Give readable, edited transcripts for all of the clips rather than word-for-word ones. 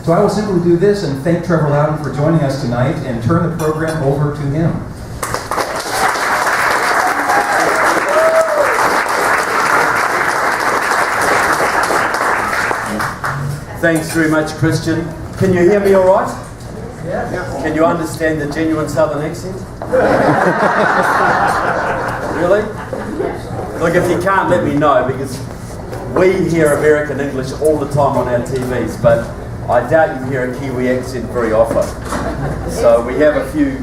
So I will simply do this and thank Trevor Loudon for joining us tonight and turn the program over to him. Thanks very much, Christian. Can you hear me all right? Yeah. Can you understand the genuine Southern accent? Really? Look, if you can't, let me know, because we hear American English all the time on our TVs, but I doubt you hear a Kiwi accent very often. So we have a few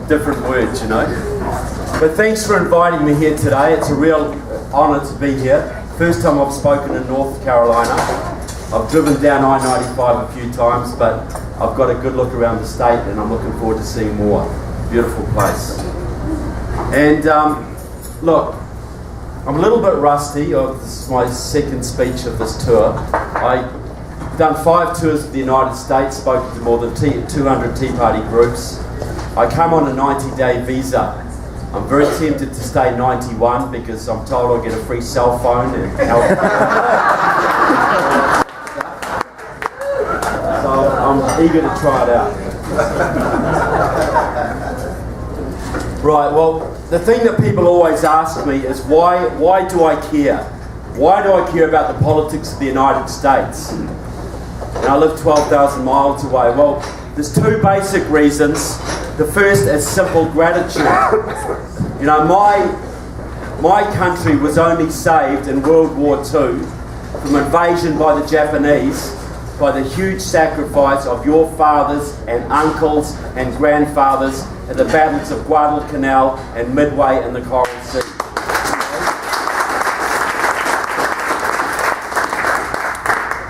different words, you know. But thanks for inviting me here today. It's a real honour to be here. First time I've spoken in North Carolina. I've driven down I-95 a few times, but I've got a good look around the state and I'm looking forward to seeing more. Beautiful place. And look, I'm a little bit rusty. This is my second speech of this tour. I've done 5 tours of the United States, spoken to more than 200 Tea Party groups. I come on a 90-day visa. I'm very tempted to stay 91 because I'm told I'll get a free cell phone and help. I'm eager to try it out. Right, well, the thing that people always ask me is why do I care? Why do I care about the politics of the United States? And I live 12,000 miles away. Well, there's 2 basic reasons. The first is simple gratitude. You know, my country was only saved in World War II from invasion by the Japanese by the huge sacrifice of your fathers and uncles and grandfathers at the battles of Guadalcanal and Midway in the Coral Sea.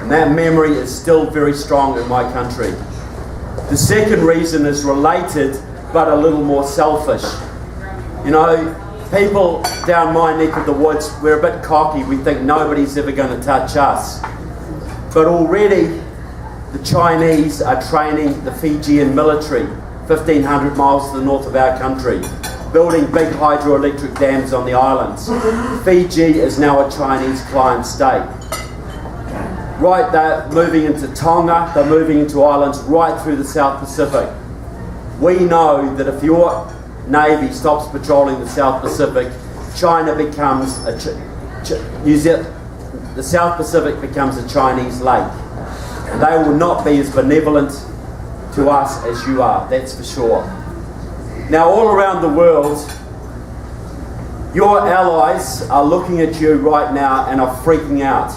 And that memory is still very strong in my country. The second reason is related, but a little more selfish. You know, people down my neck of the woods, we're a bit cocky. We think nobody's ever going to touch us. But already, the Chinese are training the Fijian military 1,500 miles to the north of our country, building big hydroelectric dams on the islands. Fiji is now a Chinese client state. Right, they're moving into Tonga, they're moving into islands right through the South Pacific. We know that if your Navy stops patrolling the South Pacific, China becomes the South Pacific becomes a Chinese lake. And they will not be as benevolent to us as you are, that's for sure. Now, all around the world, your allies are looking at you right now and are freaking out.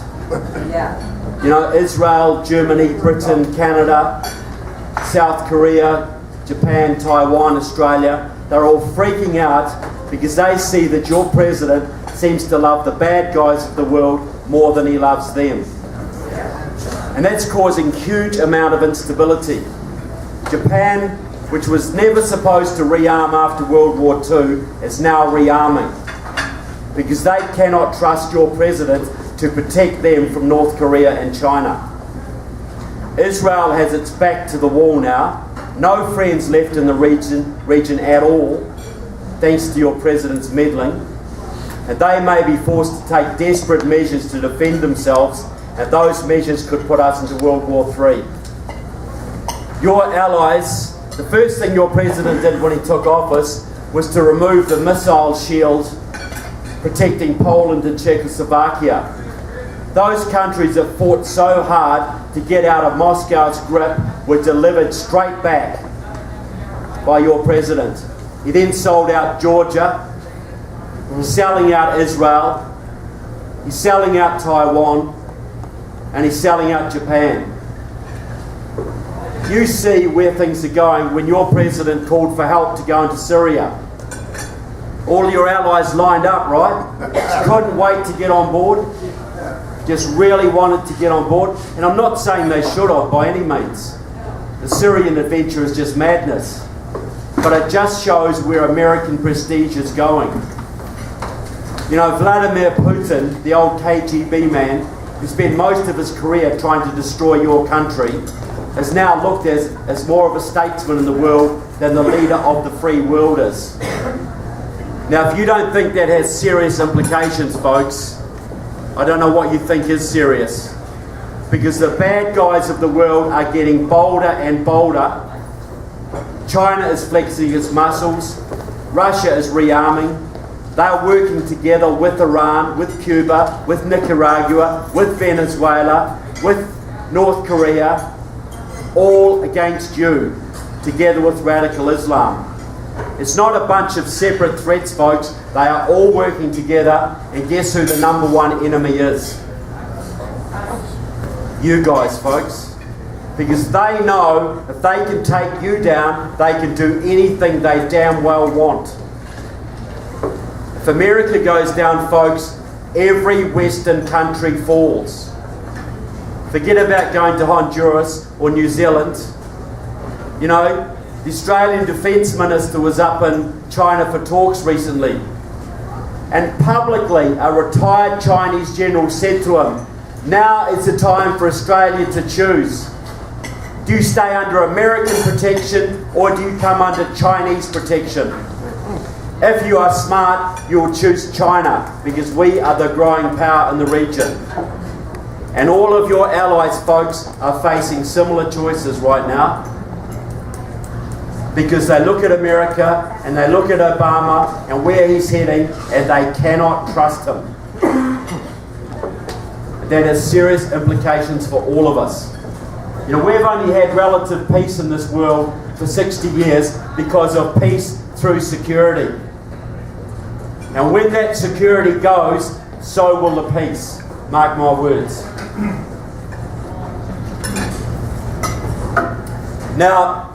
Yeah. You know, Israel, Germany, Britain, Canada, South Korea, Japan, Taiwan, Australia, they're all freaking out because they see that your president seems to love the bad guys of the world more than he loves them. And that's causing huge amount of instability. Japan, which was never supposed to rearm after World War II, is now rearming because they cannot trust your president to protect them from North Korea and China. Israel has its back to the wall now. No friends left in the region at all, thanks to your president's meddling. And they may be forced to take desperate measures to defend themselves, and those measures could put us into World War III. Your allies, the first thing your president did when he took office was to remove the missile shield protecting Poland and Czechoslovakia. Those countries that fought so hard to get out of Moscow's grip were delivered straight back by your president. He then sold out Georgia, he's selling out Israel, he's selling out Taiwan, and he's selling out Japan. You see where things are going when your president called for help to go into Syria. All your allies lined up, right? Couldn't wait to get on board. Just really wanted to get on board. And I'm not saying they should have by any means. The Syrian adventure is just madness. But it just shows where American prestige is going. You know, Vladimir Putin, the old KGB man, who spent most of his career trying to destroy your country, is now looked as more of a statesman in the world than the leader of the free world is. Now, if you don't think that has serious implications, folks, I don't know what you think is serious. because the bad guys of the world are getting bolder and bolder. China is flexing its muscles. Russia is rearming. They're working together with Iran, with Cuba, with Nicaragua, with Venezuela, with North Korea, all against you, together with radical Islam. It's not a bunch of separate threats, folks. They are all working together, and guess who the number one enemy is? You guys, folks. Because they know if they can take you down, they can do anything they damn well want. If America goes down, folks, every Western country falls. Forget about going to Honduras or New Zealand. You know, the Australian Defence Minister was up in China for talks recently. And publicly, a retired Chinese general said to him, now is the time for Australia to choose. Do you stay under American protection or do you come under Chinese protection? If you are smart, you'll choose China because we are the growing power in the region. And all of your allies, folks, are facing similar choices right now because they look at America and they look at Obama and where he's heading and they cannot trust him. That has serious implications for all of us. You know, we've only had relative peace in this world for 60 years because of peace through security. And when that security goes, so will the peace. Mark my words. Now,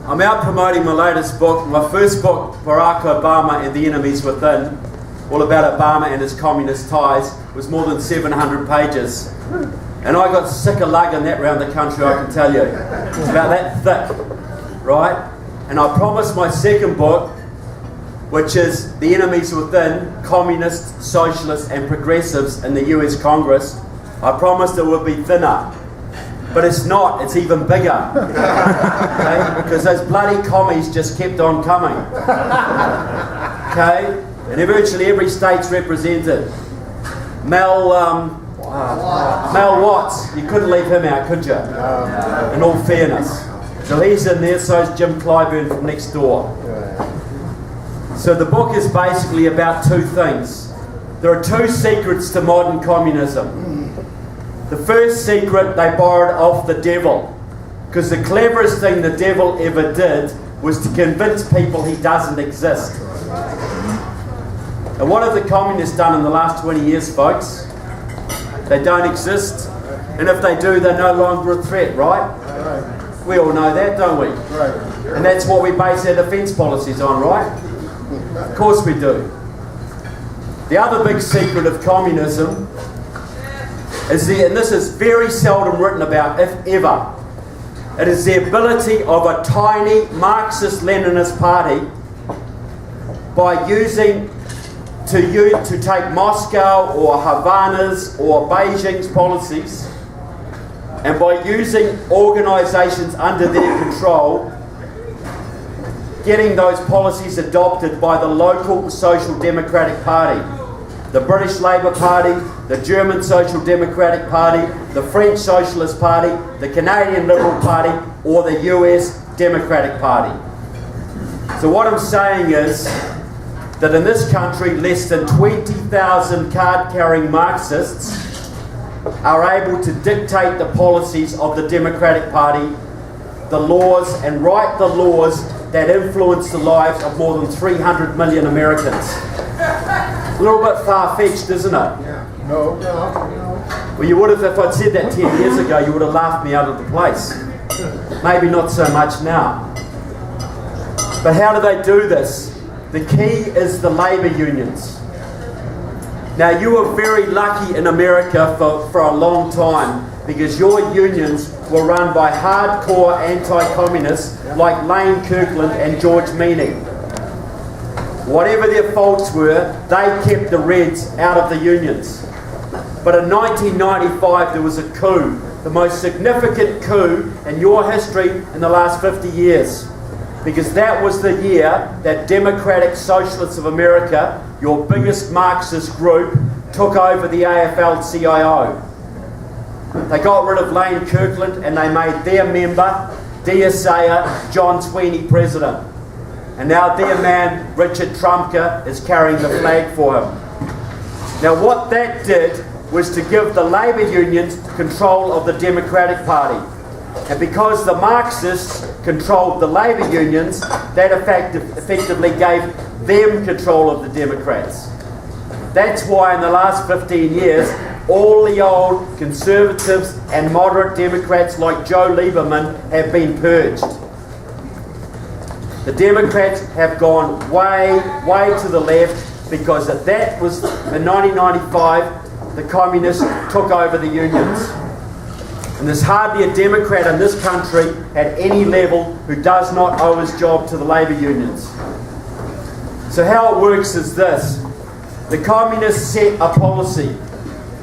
I'm out promoting my latest book, my first book, Barack Obama and the Enemies Within, all about Obama and his communist ties, was more than 700 pages. And I got sick of lugging that around the country, I can tell you. It's about that thick, right? And I promised my second book, which is The Enemies Within, Communists, Socialists and Progressives in the US Congress. I promised it would be thinner. But it's not, it's even bigger. Okay? Because those bloody commies just kept on coming. Okay? And virtually every state's represented. Mel Watts, you couldn't leave him out, could you? In all fairness. So he's in there, so is Jim Clyburn from next door. So the book is basically about two things. There are two secrets to modern communism. The first secret they borrowed off the devil, because the cleverest thing the devil ever did was to convince people he doesn't exist. And what have the communists done in the last 20 years, folks? They don't exist, and if they do, they're no longer a threat, right? We all know that, don't we? And that's what we base our defence policies on, right? Of course we do. The other big secret of communism is and this is very seldom written about, if ever, it is the ability of a tiny Marxist-Leninist party to take Moscow or Havana's or Beijing's policies, and by using organisations under their control, getting those policies adopted by the local Social Democratic Party, the British Labour Party, the German Social Democratic Party, the French Socialist Party, the Canadian Liberal Party, or the US Democratic Party. So what I'm saying is that in this country, less than 20,000 card-carrying Marxists are able to dictate the policies of the Democratic Party, the laws, and write the laws that influence the lives of more than 300 million Americans. A little bit far-fetched, isn't it? Yeah. No. Well, you would have, if I'd said that 10 years ago, you would have laughed me out of the place. Maybe not so much now. But how do they do this? The key is the labour unions. Now, you were very lucky in America for a long time because your unions were run by hardcore anti-communists like Lane Kirkland and George Meany. Whatever their faults were, they kept the Reds out of the unions. But in 1995 there was a coup, the most significant coup in your history in the last 50 years. Because that was the year that Democratic Socialists of America, your biggest Marxist group, took over the AFL-CIO. They got rid of Lane Kirkland and they made their member, dear sayer, John Sweeney president. And now their man, Richard Trumka, is carrying the flag for him. Now what that did was to give the labour unions control of the Democratic Party. And because the Marxists controlled the labour unions, that effectively gave them control of the Democrats. That's why in the last 15 years, all the old conservatives and moderate Democrats like Joe Lieberman have been purged. The Democrats have gone way to the left because that was in 1995, the communists took over the unions. And there's hardly a Democrat in this country at any level who does not owe his job to the labour unions. So how it works is this. The communists set a policy.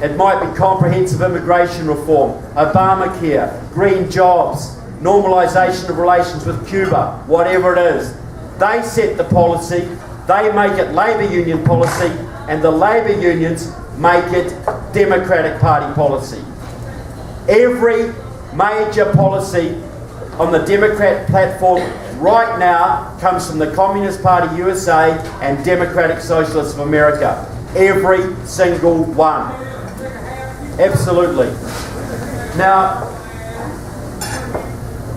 It might be comprehensive immigration reform, Obamacare, green jobs, normalisation of relations with Cuba, whatever it is. They set the policy, they make it labour union policy, and the labour unions make it Democratic Party policy. Every major policy on the Democrat platform right now comes from the Communist Party USA and Democratic Socialists of America. Every single one. Absolutely. Now,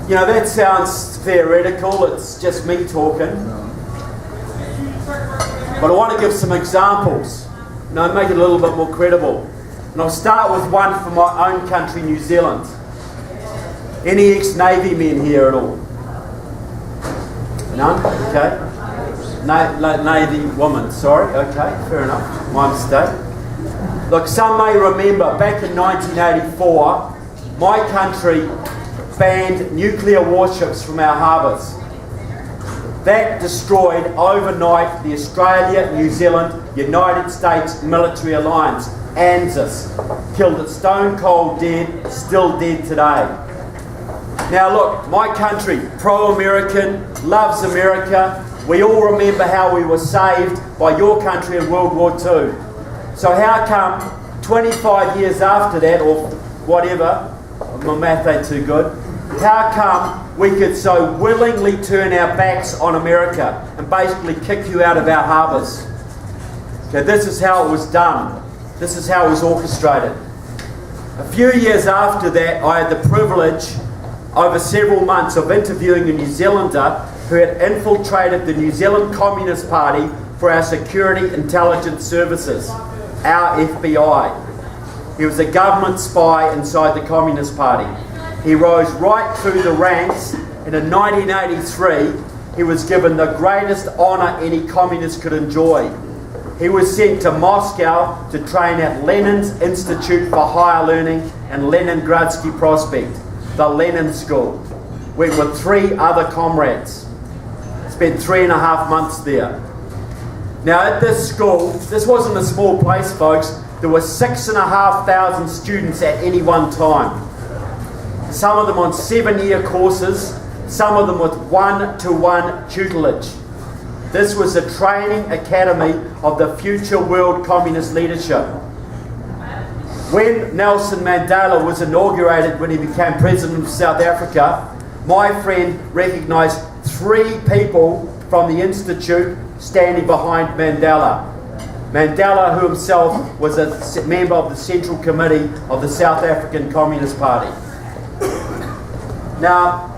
you know, that sounds theoretical, it's just me talking. But I want to give some examples, you know, make it a little bit more credible. And I'll start with one from my own country, New Zealand. Any ex-Navy men here at all? None? Okay. Navy woman, sorry. Okay, fair enough. My mistake. Look, some may remember back in 1984, my country banned nuclear warships from our harbours. That destroyed overnight the Australia-New Zealand-United States military alliance. ANZUS. Killed it stone cold dead, still dead today. Now look, my country, pro-American, loves America. We all remember how we were saved by your country in World War II. So how come 25 years after that, or whatever, my math ain't too good, how come we could so willingly turn our backs on America and basically kick you out of our harbours? Okay, this is how it was done. This is how it was orchestrated. A few years after that, I had the privilege over several months of interviewing a New Zealander who had infiltrated the New Zealand Communist Party for our security intelligence services, our FBI. He was a government spy inside the Communist Party. He rose right through the ranks, and in 1983 he was given the greatest honour any communist could enjoy. He was sent to Moscow to train at Lenin's Institute for Higher Learning and Leningradsky Prospect, the Lenin School. Went with 3 other comrades. Spent 3.5 months there. Now at this school, this wasn't a small place, folks. There were 6,500 students at any one time. Some of them on 7-year courses, some of them with 1-to-1 tutelage. This was a training academy of the future world communist leadership. When Nelson Mandela was inaugurated, when he became president of South Africa, my friend recognised 3 people from the institute standing behind Mandela. Mandela, who himself was a member of the Central Committee of the South African Communist Party. Now,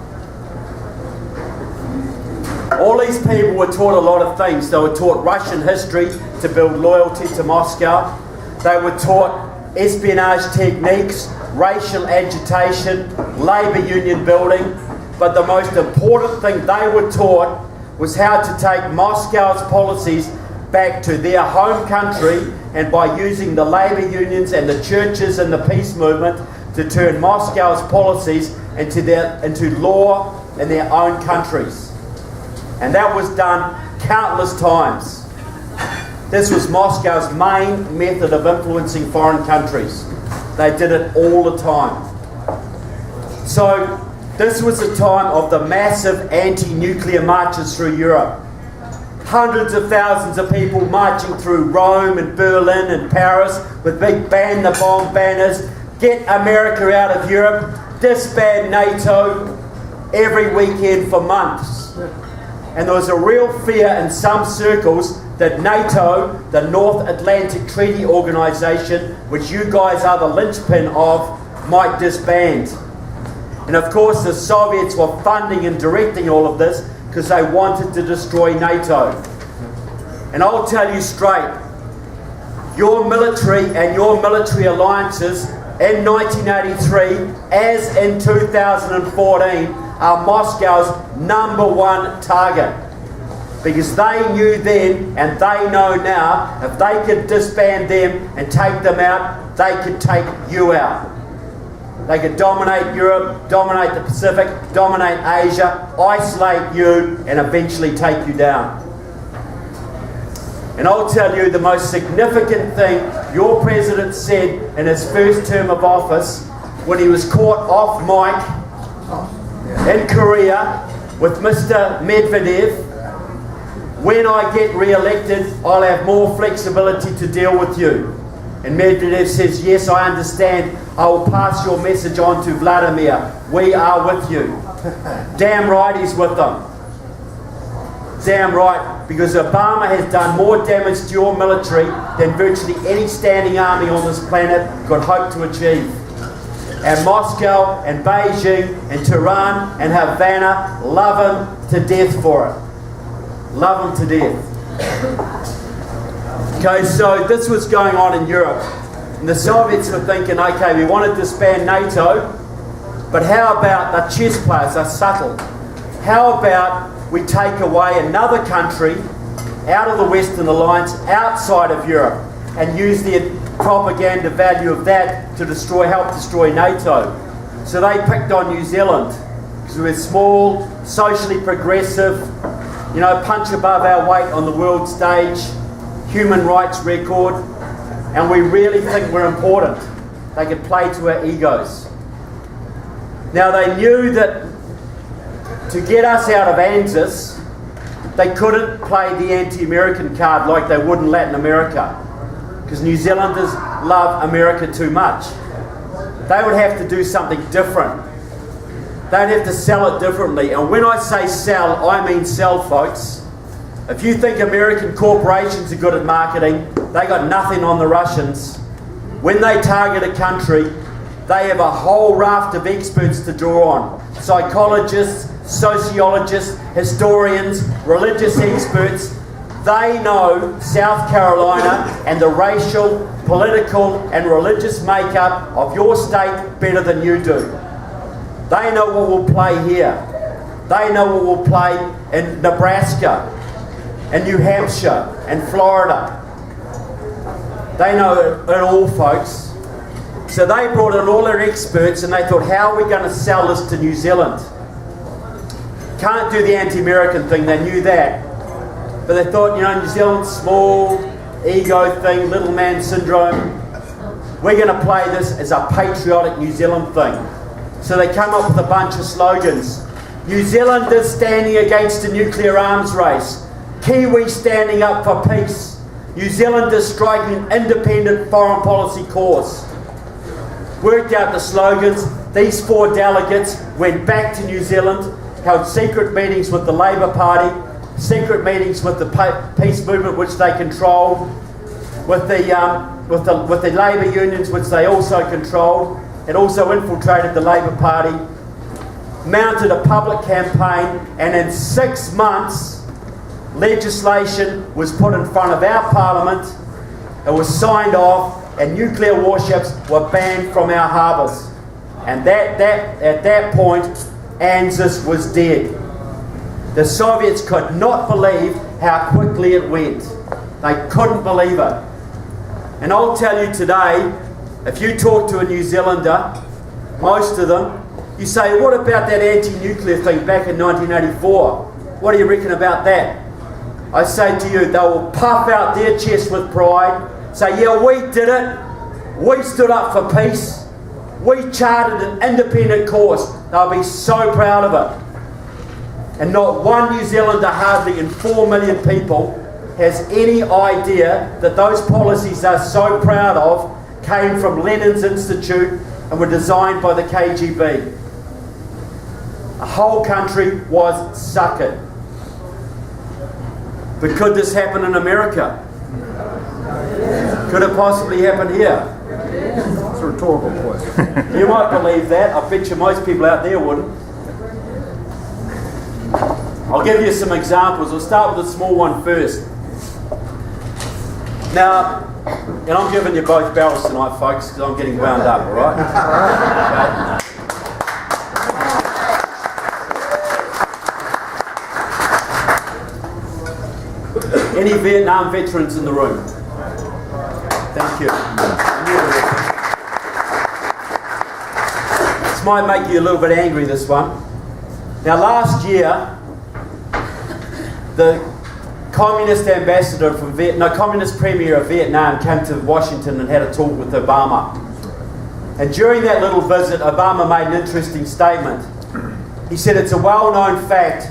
all these people were taught a lot of things. They were taught Russian history to build loyalty to Moscow. They were taught espionage techniques, racial agitation, labour union building. But the most important thing they were taught was how to take Moscow's policies back to their home country, and by using the labour unions and the churches and the peace movement to turn Moscow's policies into law in their own countries. And that was done countless times. This was Moscow's main method of influencing foreign countries. They did it all the time. So this was a time of the massive anti-nuclear marches through Europe. Hundreds of thousands of people marching through Rome and Berlin and Paris with big ban the bomb banners, get America out of Europe, disband NATO every weekend for months. And there was a real fear in some circles that NATO, the North Atlantic Treaty Organization, which you guys are the linchpin of, might disband. And of course the Soviets were funding and directing all of this because they wanted to destroy NATO. And I'll tell you straight, your military and your military alliances in 1983, as in 2014, are Moscow's #1 target. Because they knew then, and they know now, if they could disband them and take them out, they could take you out. They could dominate Europe, dominate the Pacific, dominate Asia, isolate you, and eventually take you down. And I'll tell you the most significant thing your president said in his first term of office when he was caught off mic in Korea with Mr. Medvedev. When I get re-elected, I'll have more flexibility to deal with you. And Medvedev says, yes, I understand. I will pass your message on to Vladimir. We are with you. Damn right he's with them. Damn right, because Obama has done more damage to your military than virtually any standing army on this planet could hope to achieve. And Moscow and Beijing and Tehran and Havana love him to death for it. Love him to death. Okay, so this was going on in Europe. And the Soviets were thinking, okay, we want to disband NATO, but how about the chess players are subtle? How about we take away another country out of the Western Alliance, outside of Europe, and use the propaganda value of that to help destroy NATO? So they picked on New Zealand, because we were small, socially progressive, punch above our weight on the world stage, human rights record, and we really think we're important. They could play to our egos. Now they knew that to get us out of ANZUS, they couldn't play the anti-American card like they would in Latin America, because New Zealanders love America too much. They would have to do something different. They'd have to sell it differently. And when I say sell, I mean sell, folks. If you think American corporations are good at marketing, they got nothing on the Russians. When they target a country, they have a whole raft of experts to draw on. Psychologists, sociologists, historians, religious experts. They know South Carolina and the racial, political and religious makeup of your state better than you do. They know what will play here. They know what will play in Nebraska, and New Hampshire, and Florida. They know it all, folks. So they brought in all their experts and they thought, how are we going to sell this to New Zealand? Can't do the anti-American thing, they knew that. But they thought, New Zealand's small, ego thing, little man syndrome. We're going to play this as a patriotic New Zealand thing. So they come up with a bunch of slogans. New Zealanders standing against a nuclear arms race. Kiwi standing up for peace. New Zealanders striking an independent foreign policy course. Worked out the slogans. These 4 delegates went back to New Zealand, held secret meetings with the Labour Party, secret meetings with the peace movement which they controlled, with the labour unions which they also controlled, and also infiltrated the Labour Party, mounted a public campaign, and in 6 months legislation was put in front of our Parliament, it was signed off, and nuclear warships were banned from our harbours. And at that point, ANZUS was dead. The Soviets could not believe how quickly it went. They couldn't believe it. And I'll tell you today, if you talk to a New Zealander, most of them, you say, what about that anti-nuclear thing back in 1984? What do you reckon about that? I say to you, they will puff out their chest with pride, say, yeah, we did it. We stood up for peace. We charted an independent course. They'll be so proud of it. And not one New Zealander, hardly in 4 million people, has any idea that those policies they're so proud of came from Lenin's Institute and were designed by the KGB. A whole country was suckered. But could this happen in America? Could it possibly happen here? It's a rhetorical question. You might believe that. I bet you most people out there wouldn't. I'll give you some examples. We'll start with a small one first. Now, and I'm giving you both barrels tonight, folks, because I'm getting wound up, all right? Okay. Any Vietnam veterans in the room? Thank you. This might make you a little bit angry, this one. Now, last year, the communist ambassador from communist premier of Vietnam came to Washington and had a talk with Obama. And during that little visit, Obama made an interesting statement. He said it's a well-known fact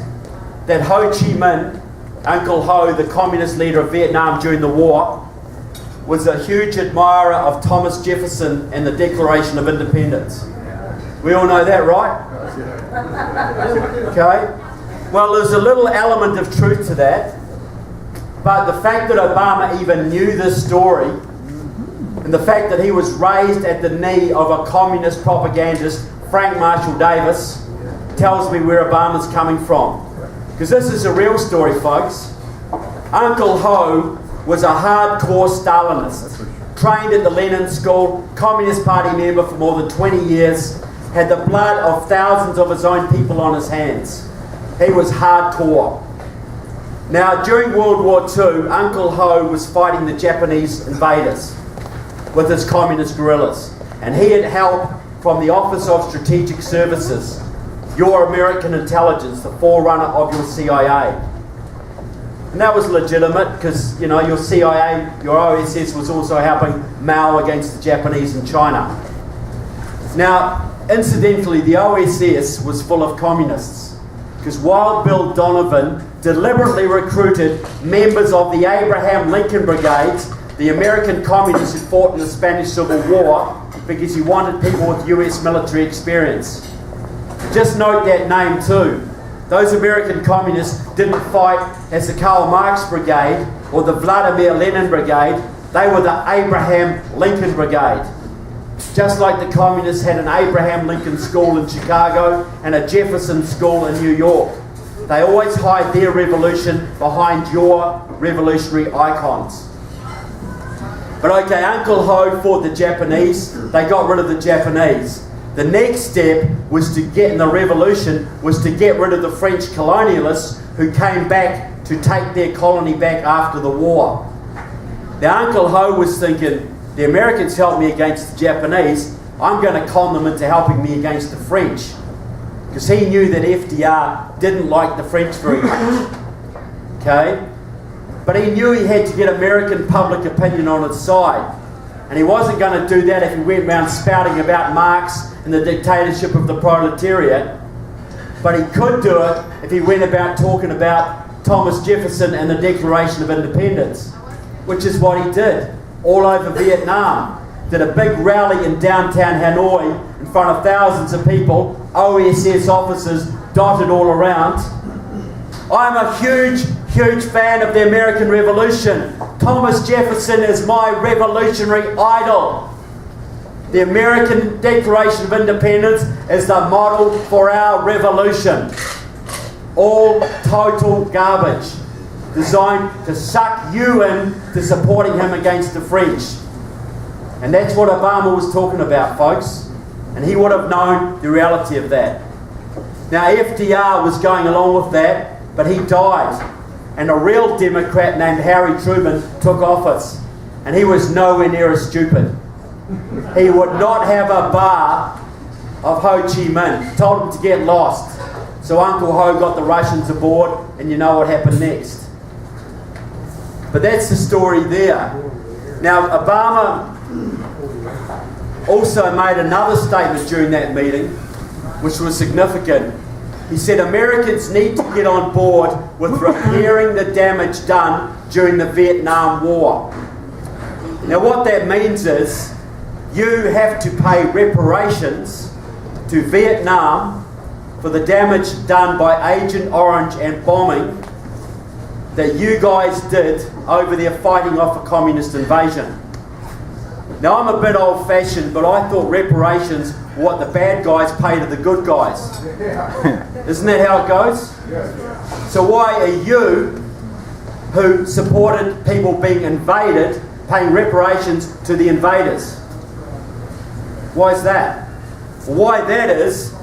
that Ho Chi Minh, Uncle Ho, the communist leader of Vietnam during the war, was a huge admirer of Thomas Jefferson and the Declaration of Independence. We all know that, right? Okay. Well, there's a little element of truth to that. But the fact that Obama even knew this story, and the fact that he was raised at the knee of a communist propagandist, Frank Marshall Davis, tells me where Obama's coming from. Because this is a real story, folks. Uncle Ho was a hardcore Stalinist, trained at the Lenin School, Communist Party member for more than 20 years, had the blood of thousands of his own people on his hands. He was hardcore. Now, during World War II, Uncle Ho was fighting the Japanese invaders with his communist guerrillas. And he had help from the Office of Strategic Services, your American intelligence, the forerunner of your CIA. And that was legitimate because, you know, your CIA, your OSS was also helping Mao against the Japanese in China. Now, incidentally, the OSS was full of communists because Wild Bill Donovan deliberately recruited members of the Abraham Lincoln Brigades, the American communists who fought in the Spanish Civil War, because he wanted people with US military experience. Just note that name too. Those American communists didn't fight as the Karl Marx Brigade or the Vladimir Lenin Brigade. They were the Abraham Lincoln Brigade. Just like the communists had an Abraham Lincoln School in Chicago and a Jefferson School in New York. They always hide their revolution behind your revolutionary icons. But okay, Uncle Ho fought the Japanese. They got rid of the Japanese. The next step was to get in the revolution was to get rid of the French colonialists who came back to take their colony back after the war. Now Uncle Ho was thinking, the Americans helped me against the Japanese, I'm going to con them into helping me against the French. Because he knew that FDR didn't like the French very much. Okay? But he knew he had to get American public opinion on his side. And he wasn't going to do that if he went around spouting about Marx and the dictatorship of the proletariat. But he could do it if he went about talking about Thomas Jefferson and the Declaration of Independence, which is what he did all over Vietnam. Did a big rally in downtown Hanoi in front of thousands of people, OSS officers dotted all around. I'm a huge fan of the American Revolution. Thomas Jefferson is my revolutionary idol. The American Declaration of Independence is the model for our revolution. All total garbage, designed to suck you in to supporting him against the French. And that's what Obama was talking about, folks. And he would have known the reality of that. Now, FDR was going along with that, but he died. And a real Democrat named Harry Truman took office. And he was nowhere near as stupid. He would not have a bar of Ho Chi Minh. Told him to get lost. So Uncle Ho got the Russians aboard, and you know what happened next. But that's the story there. Now, Obama also made another statement during that meeting, which was significant. He said Americans need to get on board with repairing the damage done during the Vietnam War. Now what that means is you have to pay reparations to Vietnam for the damage done by Agent Orange and bombing that you guys did over there fighting off a communist invasion. Now, I'm a bit old-fashioned, but I thought reparations were what the bad guys pay to the good guys. Isn't that how it goes? So why are you, who supported people being invaded, paying reparations to the invaders? Why is that? Why that is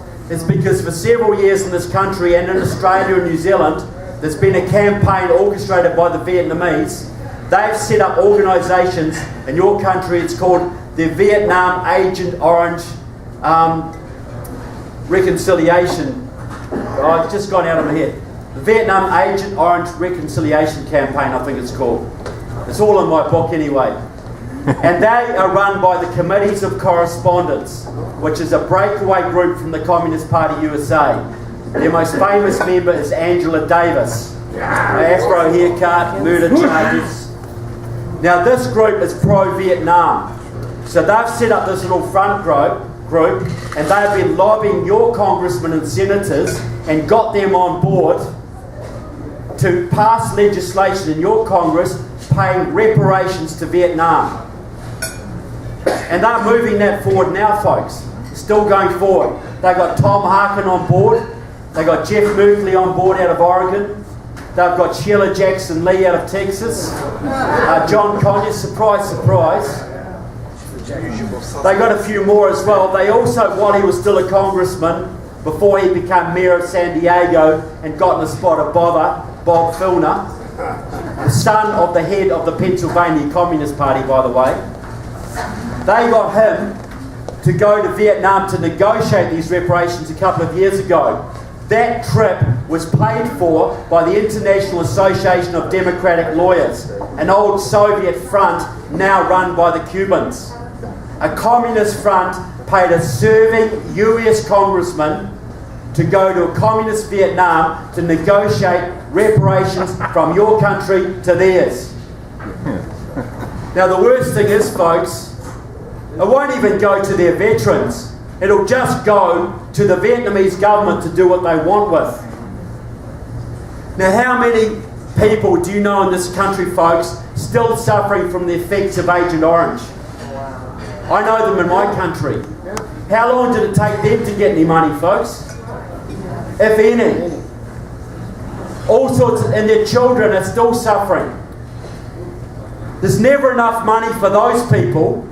because for several years in this country and in Australia and New Zealand, there's been a campaign orchestrated by the Vietnamese. They've set up organisations in your country. It's called the Vietnam Agent Orange Reconciliation. Oh, it's just gone out of my head. The Vietnam Agent Orange Reconciliation Campaign, I think it's called. It's all in my book anyway. And they are run by the Committees of Correspondence, which is a breakaway group from the Communist Party USA. Their most famous member is Angela Davis. Afro haircut, murder charges. Now this group is pro-Vietnam. So they've set up this little front group and they've been lobbying your congressmen and senators and got them on board to pass legislation in your Congress paying reparations to Vietnam. And they're moving that forward now, folks. Still going forward. They got Tom Harkin on board. They got Jeff Merkley on board out of Oregon. They've got Sheila Jackson Lee out of Texas. John Conyers, surprise, surprise. They got a few more as well. They also, while he was still a congressman, before he became mayor of San Diego and got in the spot of Bob Filner, the son of the head of the Pennsylvania Communist Party, by the way. They got him to go to Vietnam to negotiate these reparations a couple of years ago. That trip was paid for by the International Association of Democratic Lawyers, an old Soviet front now run by the Cubans. A communist front paid a serving US congressman to go to a communist Vietnam to negotiate reparations from your country to theirs. Now the worst thing is, folks, it won't even go to their veterans. It'll just go to the Vietnamese government to do what they want with. Now, how many people do you know in this country, folks, still suffering from the effects of Agent Orange? I know them in my country. How long did it take them to get any money, folks? If any. All sorts of, and their children are still suffering. There's never enough money for those people.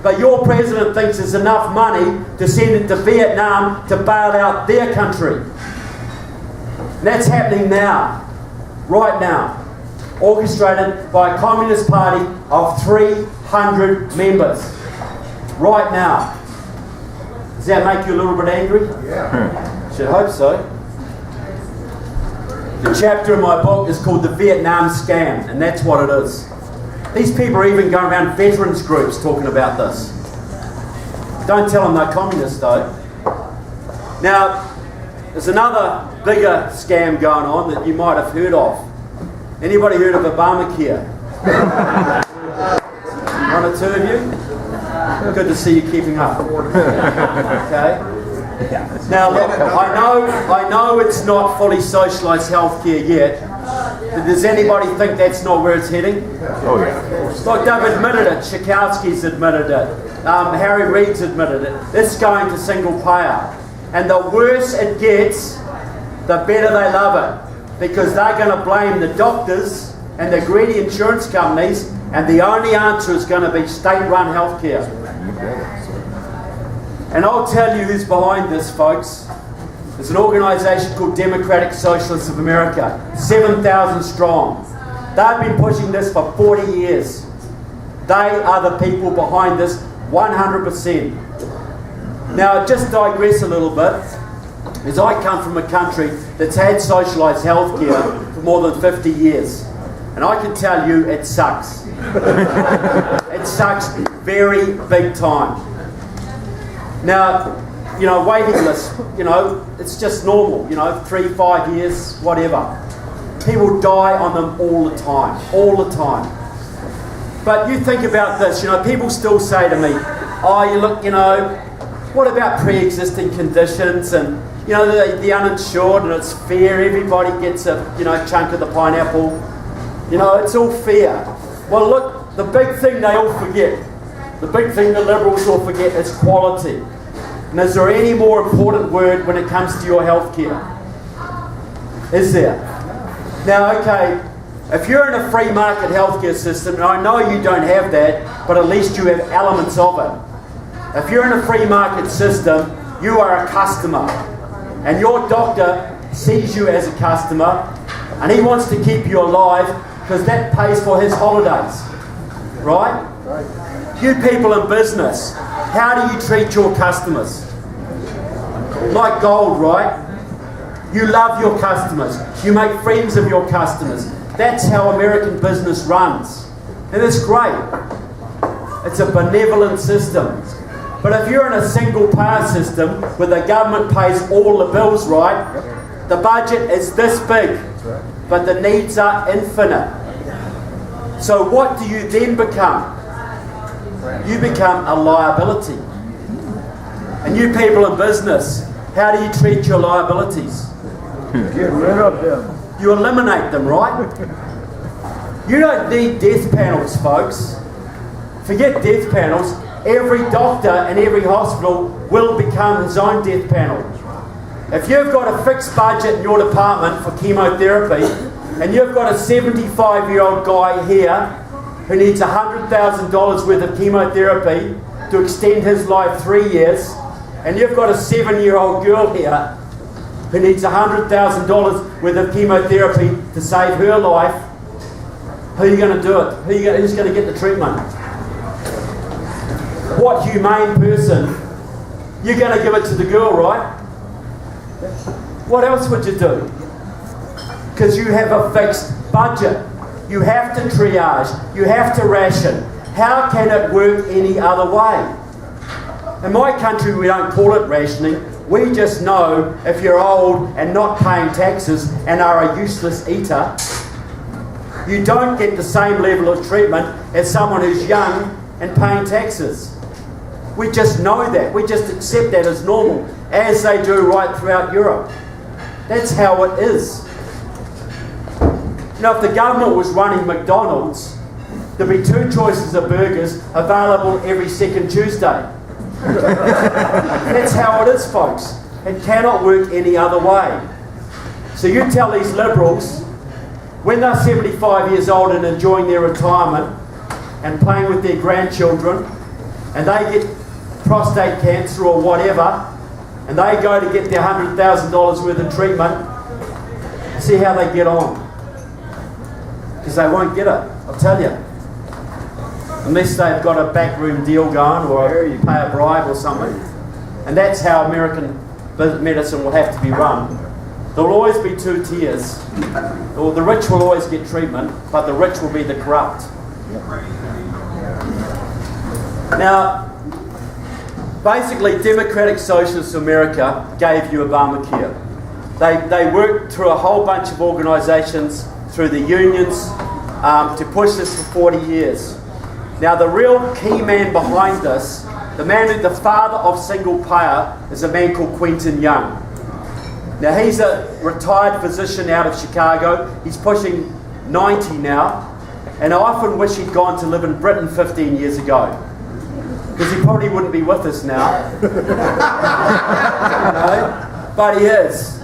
But your president thinks there's enough money to send it to Vietnam to bail out their country. And that's happening now, right now, orchestrated by a Communist Party of 300 members, right now. Does that make you a little bit angry? Yeah. Should hope so. The chapter in my book is called The Vietnam Scam, and that's what it is. These people are even going around veterans groups talking about this. Don't tell them they're communists, though. Now, there's another bigger scam going on that you might have heard of. Anybody heard of Obamacare? One or two of you? Good to see you keeping up. Okay. Now, look, I know it's not fully socialised healthcare yet. But does anybody think that's not where it's heading? Oh yeah. Like they've admitted it. Schakowsky's admitted it. Harry Reid's admitted it. It's going to single payer. And the worse it gets, the better they love it. Because they're going to blame the doctors and the greedy insurance companies, and the only answer is going to be state-run healthcare. And I'll tell you who's behind this, folks. There's an organisation called Democratic Socialists of America, 7,000 strong. They've been pushing this for 40 years. They are the people behind this 100%. Now, just digress a little bit, as I come from a country that's had socialised healthcare for more than 50 years. And I can tell you, it sucks. It sucks very big time. Now, you know, waiting lists, you know, it's just normal, 3-5 years, whatever. People die on them all the time. But you think about this, people still say to me, oh, you look, what about pre-existing conditions and, the uninsured, and it's fair, everybody gets a, chunk of the pineapple. It's all fair. Well, look, the big thing they all forget, the big thing the Liberals all forget is quality. And is there any more important word when it comes to your healthcare? Is there? Now, okay, if you're in a free market healthcare system, and I know you don't have that, but at least you have elements of it. If you're in a free market system, you are a customer. And your doctor sees you as a customer, and he wants to keep you alive because that pays for his holidays. Right? You people in business, how do you treat your customers? Like gold, right? You love your customers. You make friends of your customers. That's how American business runs. And it's great. It's a benevolent system. But if you're in a single payer system where the government pays all the bills, right? The budget is this big, but the needs are infinite. So what do you then become? You become a liability. And you people in business, how do you treat your liabilities? Get rid of them. You eliminate them, right? You don't need death panels, folks. Forget death panels. Every doctor in every hospital will become his own death panel. If you've got a fixed budget in your department for chemotherapy, and you've got a 75-year-old guy here who needs $100,000 worth of chemotherapy to extend his life 3 years, and you've got a 7-year-old girl here who needs $100,000 worth of chemotherapy to save her life, who are you going to do it? Who's going to get the treatment? What humane person? You're going to give it to the girl, right? What else would you do? Because you have a fixed budget. You have to triage. You have to ration. How can it work any other way? In my country, we don't call it rationing. We just know if you're old and not paying taxes and are a useless eater, you don't get the same level of treatment as someone who's young and paying taxes. We just know that. We just accept that as normal, as they do right throughout Europe. That's how it is. If the government was running McDonald's, there'd be 2 choices of burgers available every second Tuesday. That's how it is, folks. It cannot work any other way. So you tell these Liberals, when they're 75 years old and enjoying their retirement and playing with their grandchildren, and they get prostate cancer or whatever, and they go to get their $100,000 worth of treatment, see how they get on. Because they won't get it, I'll tell you. Unless they've got a backroom deal going or you pay a bribe or something. And that's how American medicine will have to be run. There will always be 2 tiers. The rich will always get treatment, but the rich will be the corrupt. Now, basically, Democratic Socialists of America gave you Obamacare. They worked through a whole bunch of organisations, through the unions, to push this for 40 years. Now, the real key man behind this, the father of single payer, is a man called Quentin Young. Now, he's a retired physician out of Chicago. He's pushing 90 now, and I often wish he'd gone to live in Britain 15 years ago, because he probably wouldn't be with us now. But he is.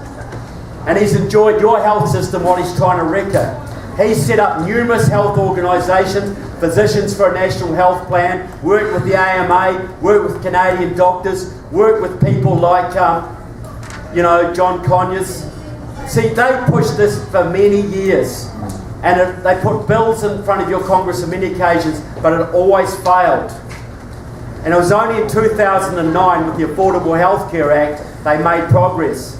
And he's enjoyed your health system while he's trying to wreck it. He's set up numerous health organisations, Physicians for a National Health Plan, worked with the AMA, worked with Canadian doctors, worked with people like, John Conyers. See, they pushed this for many years. And they put bills in front of your Congress on many occasions, but it always failed. And it was only in 2009 with the Affordable Health Care Act they made progress.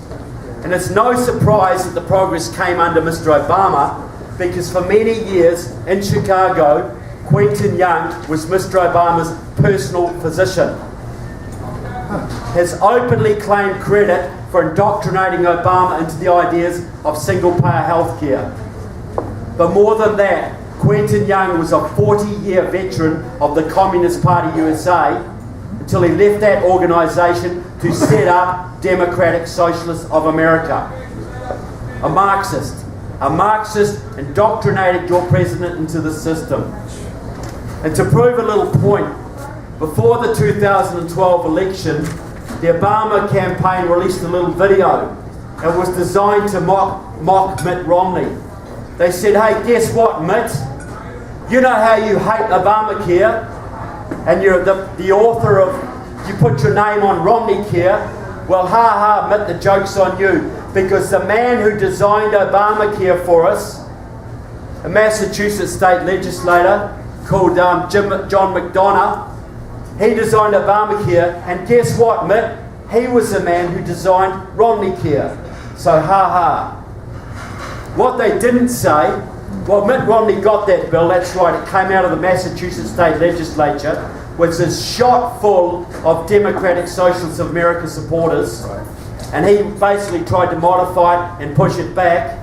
And it's no surprise that the progress came under Mr. Obama, because for many years in Chicago, Quentin Young was Mr. Obama's personal physician. Has openly claimed credit for indoctrinating Obama into the ideas of single-payer health care. But more than that, Quentin Young was a 40-year veteran of the Communist Party USA, until he left that organisation to set up Democratic Socialists of America. A Marxist indoctrinated your president into the system. And to prove a little point, before the 2012 election, the Obama campaign released a little video. It was designed to mock Mitt Romney. They said, hey, guess what, Mitt? You know how you hate Obamacare, and you're the author of, you put your name on Romneycare. Well, ha ha, Mitt, the joke's on you. Because the man who designed Obamacare for us, a Massachusetts state legislator called John McDonough, he designed Obamacare, and guess what, Mitt? He was the man who designed Romneycare. So ha ha. What they didn't say, well, Mitt Romney got that bill, that's right, it came out of the Massachusetts state legislature, which is shot full of Democratic Socialists of America supporters. And he basically tried to modify it and push it back,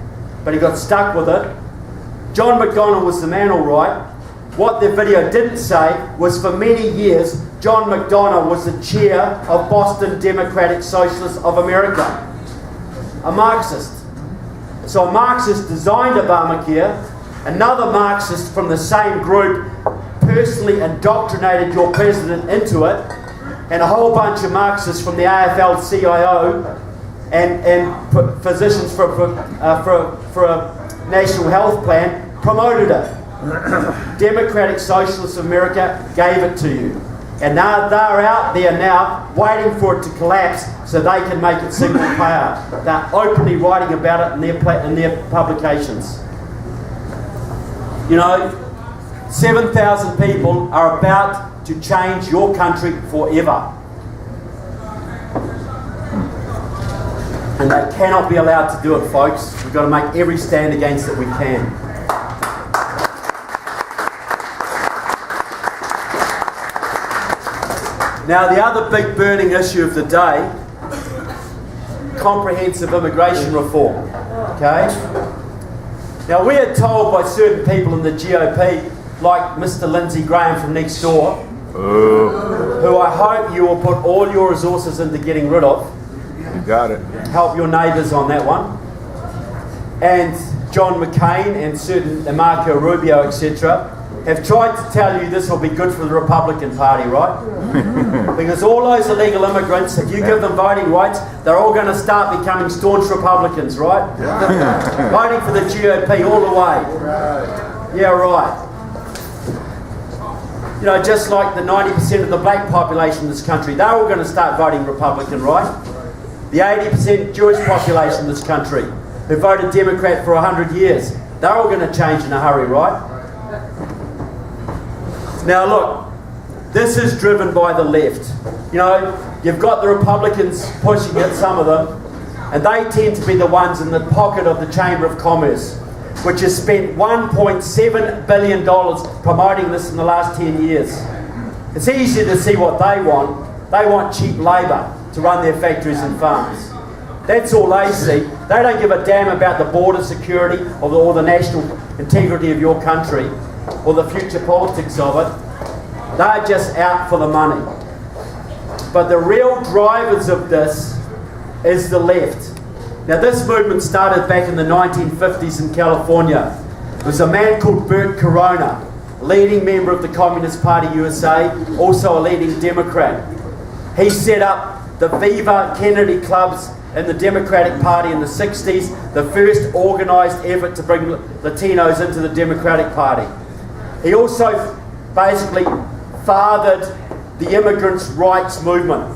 but he got stuck with it. John McDonough was the man, all right. What the video didn't say was for many years, John McDonough was the chair of Boston Democratic Socialists of America. A Marxist. So a Marxist designed Obamacare, another Marxist from the same group personally indoctrinated your president into it, and a whole bunch of Marxists from the AFL-CIO and physicians for a national health plan promoted it. Democratic Socialists of America gave it to you. And now they're out there now waiting for it to collapse so they can make it single payer. They're openly writing about it in their publications. You know, 7,000 people are about to change your country forever. And they cannot be allowed to do it, folks. We've got to make every stand against it we can. Now, the other big burning issue of the day, comprehensive immigration reform. Okay? Now, we are told by certain people in the GOP, like Mr. Lindsey Graham from next door, who I hope you will put all your resources into getting rid of. You got it. Help your neighbours on that one. And John McCain and certain Marco Rubio, etc., have tried to tell you this will be good for the Republican Party, right? Because all those illegal immigrants, if you give them voting rights, they're all going to start becoming staunch Republicans, right? Voting for the GOP all the way. Yeah, right. You know, just like the 90% of the black population in this country, they're all going to start voting Republican, right? The 80% Jewish population in this country, who voted Democrat for 100 years, they're all going to change in a hurry, right? Now look, this is driven by the left. You know, you've got the Republicans pushing it, some of them, and they tend to be the ones in the pocket of the Chamber of Commerce, which has spent $1.7 billion promoting this in the last 10 years. It's easy to see what they want. They want cheap labour to run their factories and farms. That's all they see. They don't give a damn about the border security or the national integrity of your country or the future politics of it. They're just out for the money. But the real drivers of this is the left. Now, this movement started back in the 1950s in California. It was a man called Bert Corona, leading member of the Communist Party USA, also a leading Democrat. He set up the Viva Kennedy clubs in the Democratic Party in the 60s, the first organised effort to bring Latinos into the Democratic Party. He also basically fathered the immigrants' rights movement,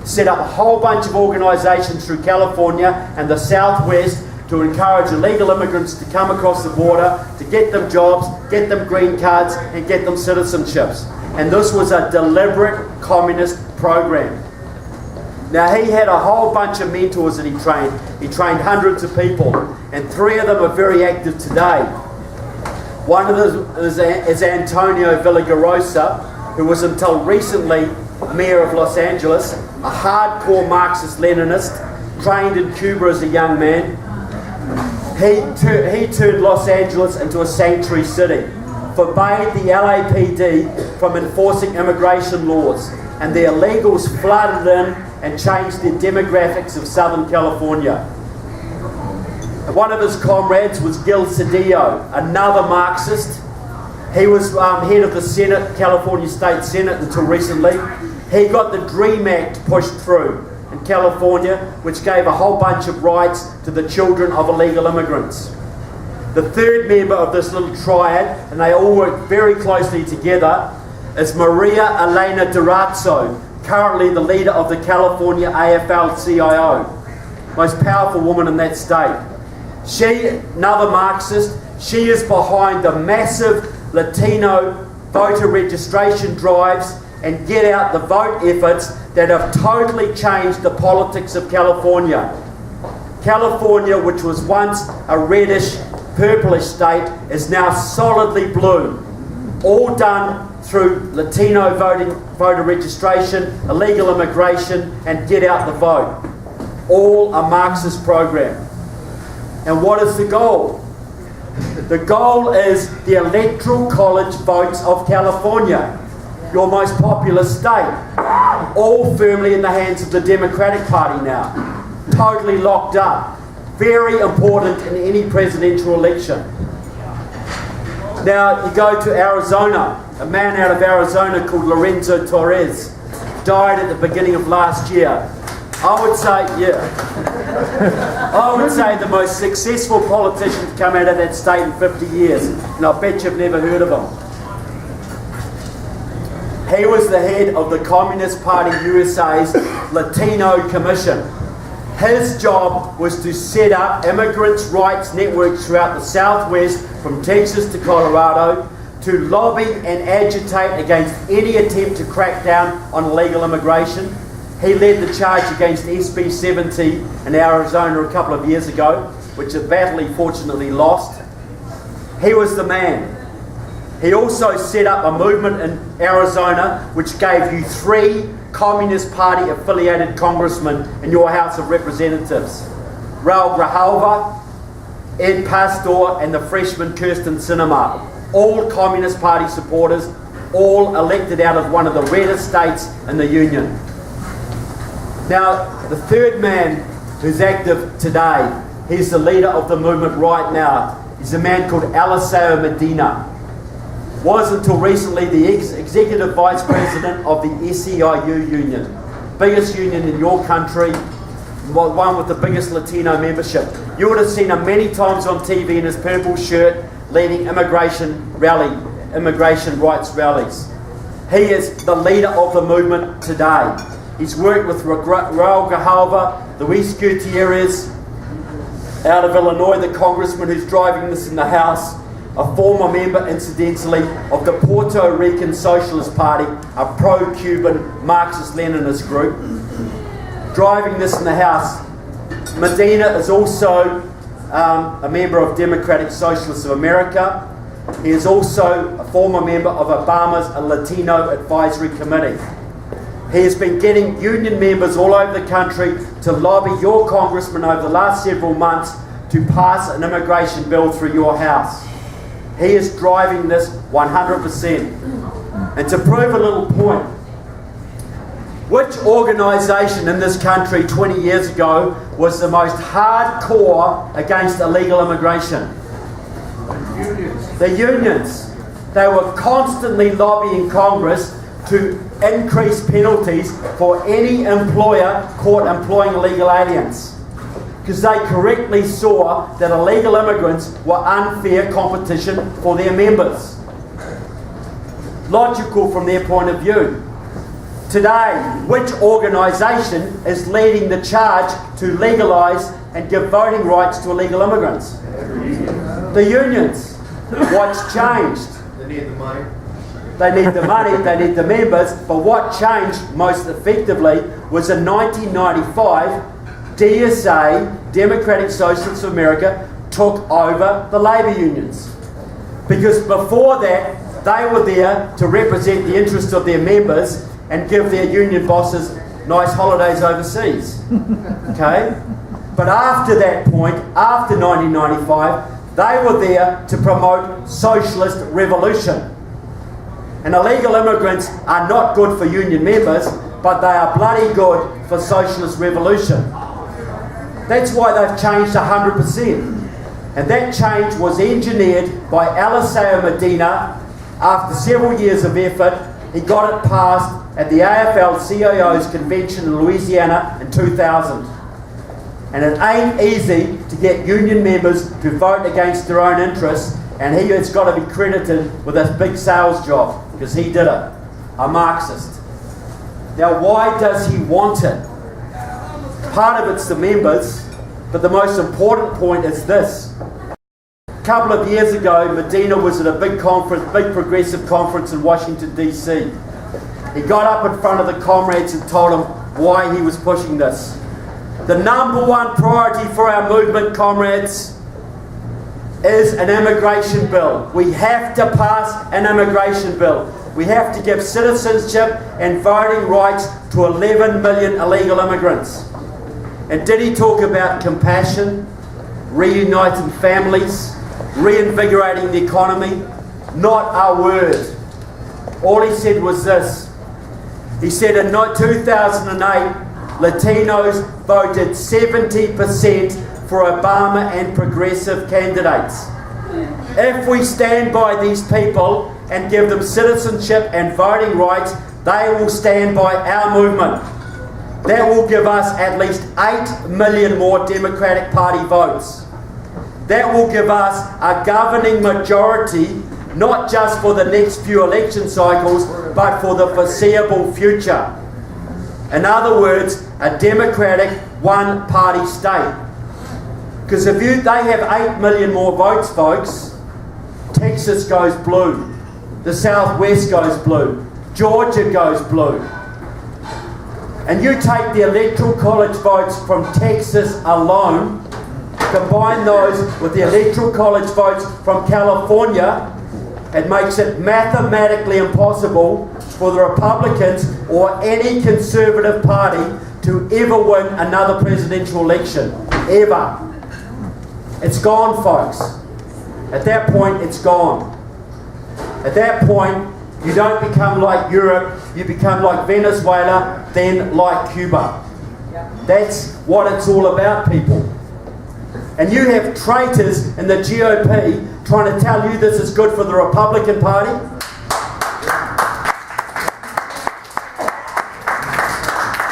set up a whole bunch of organisations through California and the Southwest to encourage illegal immigrants to come across the border, to get them jobs, get them green cards, and get them citizenships. And this was a deliberate communist program. Now, he had a whole bunch of mentors that he trained. He trained hundreds of people, and 3 of them are very active today. One of them is Antonio Villagrosa, who was until recently mayor of Los Angeles, a hardcore Marxist-Leninist, trained in Cuba as a young man. He turned Los Angeles into a sanctuary city, forbade the LAPD from enforcing immigration laws, and the illegals flooded in and changed the demographics of Southern California. One of his comrades was Gil Cedillo, another Marxist. He was head of the Senate, California State Senate until recently. He got the DREAM Act pushed through in California, which gave a whole bunch of rights to the children of illegal immigrants. The third member of this little triad, and they all work very closely together, is Maria Elena Durazo, currently the leader of the California AFL-CIO, most powerful woman in that state. She, another Marxist, she is behind the massive Latino voter registration drives and get out the vote efforts that have totally changed the politics of California. California, which was once a reddish, purplish state, is now solidly blue. All done through Latino voter registration, illegal immigration, and get out the vote. All a Marxist program. And what is the goal? The goal is the Electoral College votes of California, your most populous state, all firmly in the hands of the Democratic Party now, totally locked up. Very important in any presidential election. Now you go to Arizona, a man out of Arizona called Lorenzo Torres died at the beginning of last year. I would say the most successful politician to come out of that state in 50 years, and I bet you've never heard of him. He was the head of the Communist Party USA's Latino Commission. His job was to set up immigrants' rights networks throughout the Southwest, from Texas to Colorado, to lobby and agitate against any attempt to crack down on illegal immigration. He led the charge against SB 70 in Arizona a couple of years ago, which the battle he fortunately lost. He was the man. He also set up a movement in Arizona which gave you 3 Communist Party affiliated congressmen in your House of Representatives. Raul Grijalva, Ed Pastor, and the freshman Kirsten Sinema. All Communist Party supporters, all elected out of one of the reddest states in the Union. Now, the third man who's active today, he's the leader of the movement right now. He's a man called Eliseo Medina. Was until recently the executive vice president of the SEIU union, biggest union in your country, one with the biggest Latino membership. You would have seen him many times on TV in his purple shirt leading immigration rights rallies. He is the leader of the movement today. He's worked with Raul Grijalva, Luis Gutierrez, out of Illinois, the congressman who's driving this in the House, a former member, incidentally, of the Puerto Rican Socialist Party, a pro-Cuban Marxist-Leninist group, driving this in the House. Medina is also a member of Democratic Socialists of America. He is also a former member of Obama's Latino Advisory Committee. He has been getting union members all over the country to lobby your congressman over the last several months to pass an immigration bill through your House. He is driving this 100%. And to prove a little point, which organisation in this country 20 years ago was the most hardcore against illegal immigration? The unions. They were constantly lobbying Congress to increase penalties for any employer caught employing illegal aliens, because they correctly saw that illegal immigrants were unfair competition for their members. Logical from their point of view. Today, which organisation is leading the charge to legalise and give voting rights to illegal immigrants? The unions. What's changed? They need the money. They need the money, they need the members, but what changed most effectively was in 1995, DSA, Democratic Socialists of America, took over the labour unions. Because before that, they were there to represent the interests of their members and give their union bosses nice holidays overseas. Okay? But after that point, after 1995, they were there to promote socialist revolution. And illegal immigrants are not good for union members, but they are bloody good for socialist revolution. That's why they've changed 100%. And that change was engineered by Eliseo Medina. After several years of effort, he got it passed at the AFL-CIO's convention in Louisiana in 2000. And it ain't easy to get union members to vote against their own interests, and he has got to be credited with this big sales job, because he did it. A Marxist. Now, why does he want it? Part of it's the members, but the most important point is this. A couple of years ago, Medina was at a big conference, big progressive conference in Washington, D.C. He got up in front of the comrades and told them why he was pushing this. The number one priority for our movement, comrades, is an immigration bill. We have to pass an immigration bill. We have to give citizenship and voting rights to 11 million illegal immigrants. And did he talk about compassion, reuniting families, reinvigorating the economy? Not a word. All he said was this. He said in 2008, Latinos voted 70% for Obama and progressive candidates. If we stand by these people and give them citizenship and voting rights, they will stand by our movement. That will give us at least 8 million more Democratic Party votes. That will give us a governing majority, not just for the next few election cycles, but for the foreseeable future. In other words, a democratic one-party state. Because if they have 8 million more votes, folks, Texas goes blue, the Southwest goes blue, Georgia goes blue. And you take the electoral college votes from Texas alone, combine those with the electoral college votes from California, it makes it mathematically impossible for the Republicans or any conservative party to ever win another presidential election. Ever. It's gone, folks. At that point, it's gone. At that point, you don't become like Europe, you become like Venezuela, then like Cuba. That's what it's all about, people. And you have traitors in the GOP trying to tell you this is good for the Republican Party.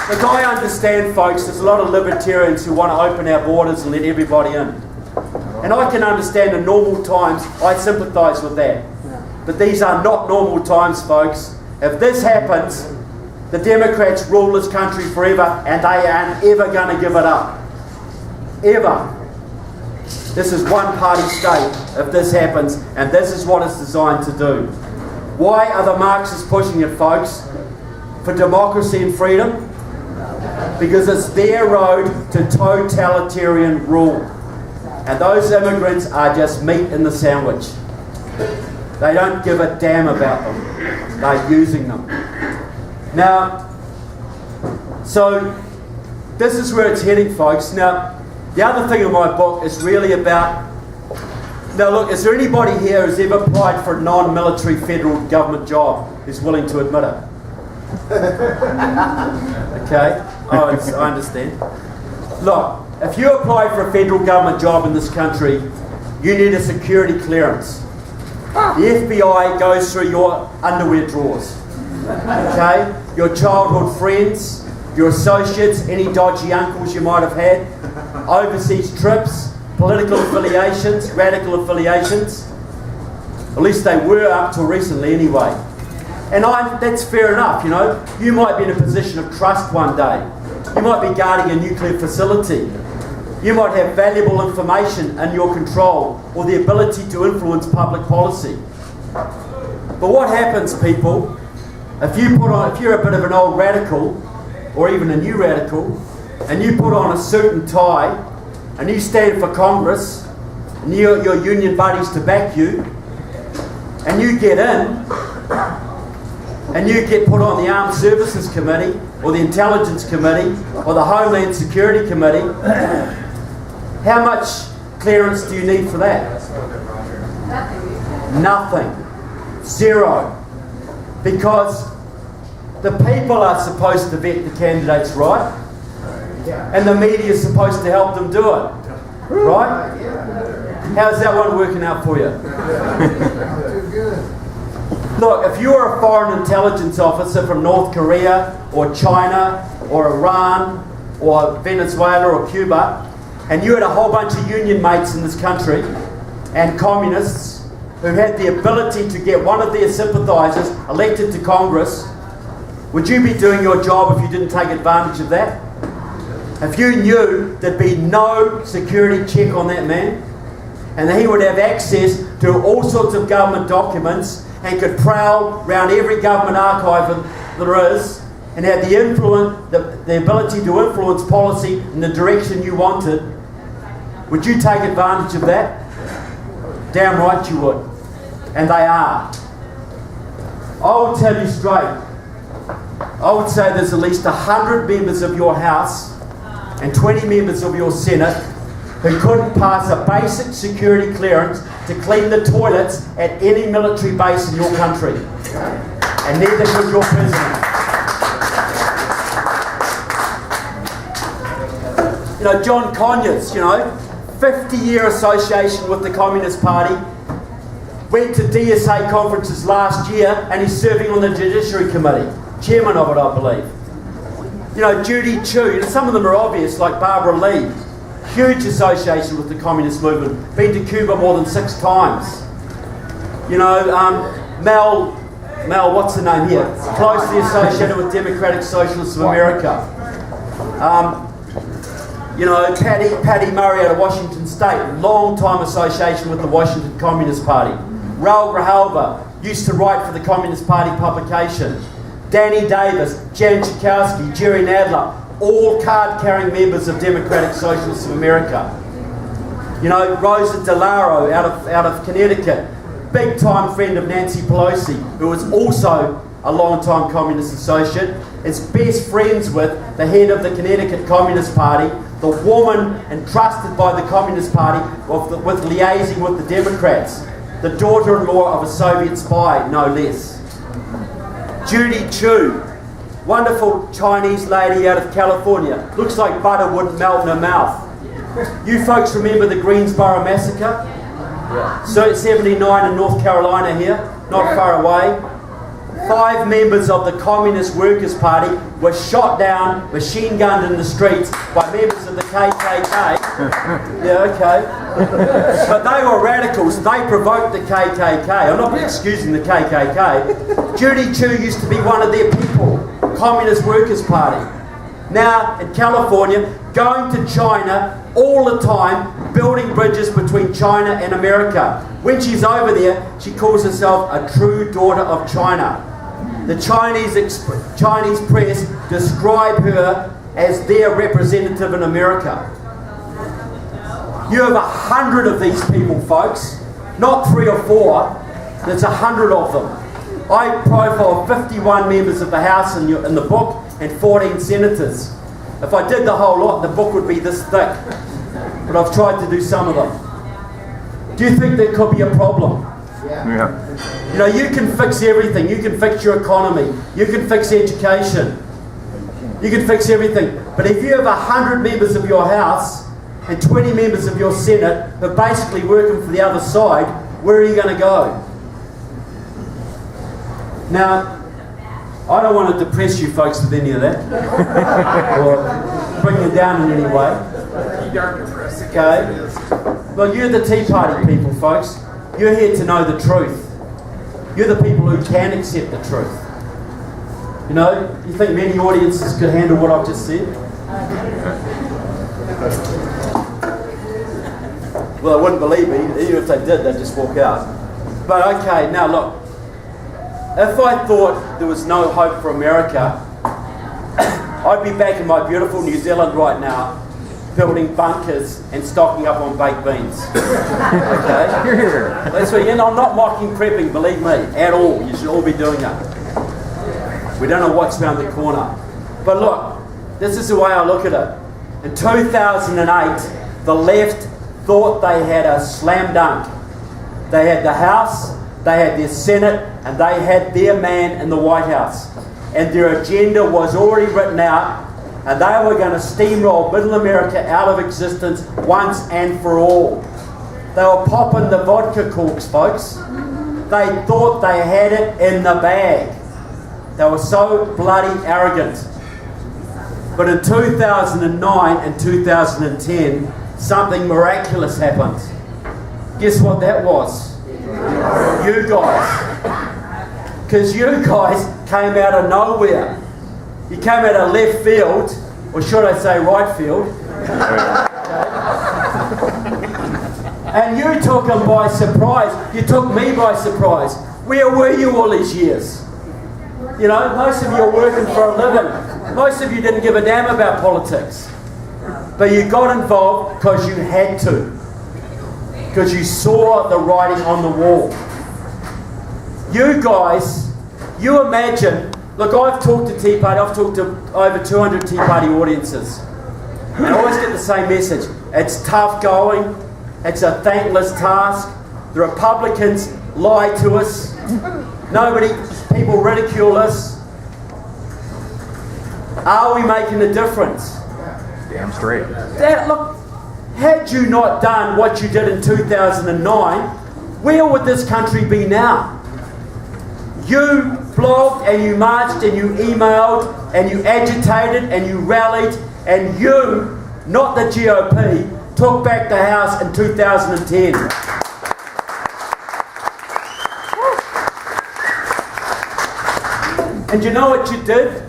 Look, I understand, folks, there's a lot of libertarians who want to open our borders and let everybody in. And I can understand in normal times, I sympathise with that. But these are not normal times, folks. If this happens, the Democrats rule this country forever, and they aren't ever going to give it up. Ever. This is one-party state if this happens, and this is what it's designed to do. Why are the Marxists pushing it, folks? For democracy and freedom? Because it's their road to totalitarian rule. And those immigrants are just meat in the sandwich. They don't give a damn about them. They're using them. Now, so this is where it's heading, folks. Now, the other thing in my book is really about... Now look, is there anybody here who's ever applied for a non-military federal government job who's willing to admit it? Okay, I understand. Look, if you apply for a federal government job in this country, you need a security clearance. The FBI goes through your underwear drawers. Okay? Your childhood friends, your associates, any dodgy uncles you might have had, overseas trips, political affiliations, radical affiliations. At least they were up till recently anyway. And that's fair enough, you know. You might be in a position of trust one day. You might be guarding a nuclear facility. You might have valuable information in your control or the ability to influence public policy. But what happens, people, if you're a bit of an old radical, or even a new radical, and you put on a suit and tie, and you stand for Congress, and your union buddies to back you, and you get in, and you get put on the Armed Services Committee, or the Intelligence Committee, or the Homeland Security Committee, how much clearance do you need for that? Nothing. Zero. Because the people are supposed to vet the candidates, right? And the media is supposed to help them do it, right? How's that one working out for you? Look, if you were a foreign intelligence officer from North Korea or China or Iran or Venezuela or Cuba, and you had a whole bunch of union mates in this country and communists who had the ability to get one of their sympathisers elected to Congress, would you be doing your job if you didn't take advantage of that? If you knew there'd be no security check on that man, and that he would have access to all sorts of government documents and could prowl around every government archive there is and have the ability to influence policy in the direction you wanted, would you take advantage of that? Damn right you would. And they are. I will tell you straight, I would say there's at least 100 members of your House and 20 members of your Senate who couldn't pass a basic security clearance to clean the toilets at any military base in your country. And neither could your president. You know, John Conyers, 50-year association with the Communist Party, went to DSA conferences last year and he's serving on the Judiciary Committee. Chairman of it, I believe. Judy Chu, some of them are obvious, like Barbara Lee. Huge association with the communist movement. Been to Cuba more than 6 times. Mel, what's the name here? Closely associated with Democratic Socialists of America. Patty Murray out of Washington State, long time association with the Washington Communist Party. Raul Grijalva used to write for the Communist Party publication. Danny Davis, Jan Schakowsky, Jerry Nadler, all card-carrying members of Democratic Socialists of America. Rosa DeLauro out of Connecticut, big-time friend of Nancy Pelosi, who was also a long-time communist associate, is best friends with the head of the Connecticut Communist Party, the woman entrusted by the Communist Party with liaising with the Democrats, the daughter-in-law of a Soviet spy, no less. Judy Chu, wonderful Chinese lady out of California. Looks like butter wouldn't melt in her mouth. You folks remember the Greensboro massacre? So 79 in North Carolina here, not far away. 5 members of the Communist Workers' Party were shot down, machine gunned in the streets by members of the KKK. Yeah, okay. But they were radicals. They provoked the KKK. I'm not excusing the KKK. Judy Chu used to be one of their people. Communist Workers' Party. Now in California, going to China all the time, building bridges between China and America. When she's over there, she calls herself a true daughter of China. The Chinese press describe her as their representative in America. You have 100 of these people, folks. Not 3 or 4. There's 100 of them. I profile 51 members of the House in the book and 14 senators. If I did the whole lot, the book would be this thick. But I've tried to do some of them. Do you think there could be a problem? Yeah. You can fix everything. You can fix your economy. You can fix education. You can fix everything. But if you have 100 members of your House and 20 members of your Senate who are basically working for the other side, where are you going to go? Now, I don't want to depress you folks with any of that, or bring you down in any way. Okay? Well, you're the Tea Party people, folks. You're here to know the truth. You're the people who can accept the truth. You think many audiences could handle what I've just said? Well, they wouldn't believe me. Even if they did, they'd just walk out. But okay, now look. If I thought there was no hope for America, I'd be back in my beautiful New Zealand right now, building bunkers and stocking up on baked beans. Okay? That's what, I'm not mocking prepping, believe me, at all. You should all be doing that. We don't know what's around the corner. But look, this is the way I look at it. In 2008, the left thought they had a slam dunk. They had the House, they had their Senate, and they had their man in the White House. And their agenda was already written out, and they were going to steamroll Middle America out of existence once and for all. They were popping the vodka corks, folks. They thought they had it in the bag. They were so bloody arrogant. But in 2009 and 2010, something miraculous happened. Guess what that was? You guys. Because you guys came out of nowhere. You came out of left field, or should I say right field. And you took them by surprise. You took me by surprise. Where were you all these years? You know, most of you are working for a living. Most of you didn't give a damn about politics. But you got involved because you had to. Because you saw the writing on the wall. You guys, you imagine, look, I've talked to Tea Party, I've talked to over 200 Tea Party audiences. And I always get the same message. It's tough going. It's a thankless task. The Republicans lie to us. People ridicule us. Are we making a difference? Damn straight. Look, had you not done what you did in 2009, where would this country be now? You blogged and you marched and you emailed and you agitated and you rallied, and you, not the GOP, took back the House in 2010. And you know what you did?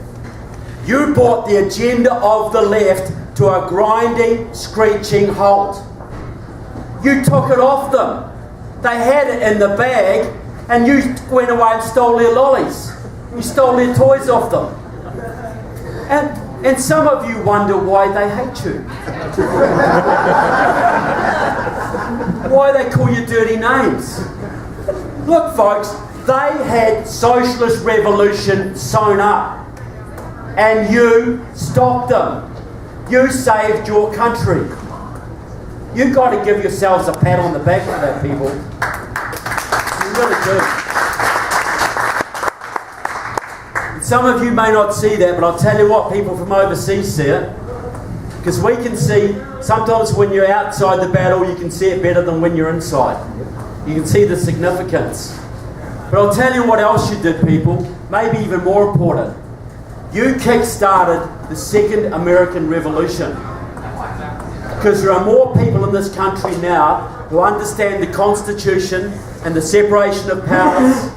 You brought the agenda of the left to a grinding, screeching halt. You took it off them. They had it in the bag, and you went away and stole their lollies. You stole their toys off them. And some of you wonder why they hate you. Why they call you dirty names. Look, folks, they had socialist revolution sewn up. And you stopped them. You saved your country. You've got to give yourselves a pat on the back for that, people. You really do. Some of you may not see that, but I'll tell you what, people from overseas see it. Because we can see, sometimes when you're outside the battle, you can see it better than when you're inside. You can see the significance. But I'll tell you what else you did, people. Maybe even more important. You kick-started the Second American Revolution. Because there are more people in this country now who understand the Constitution and the separation of powers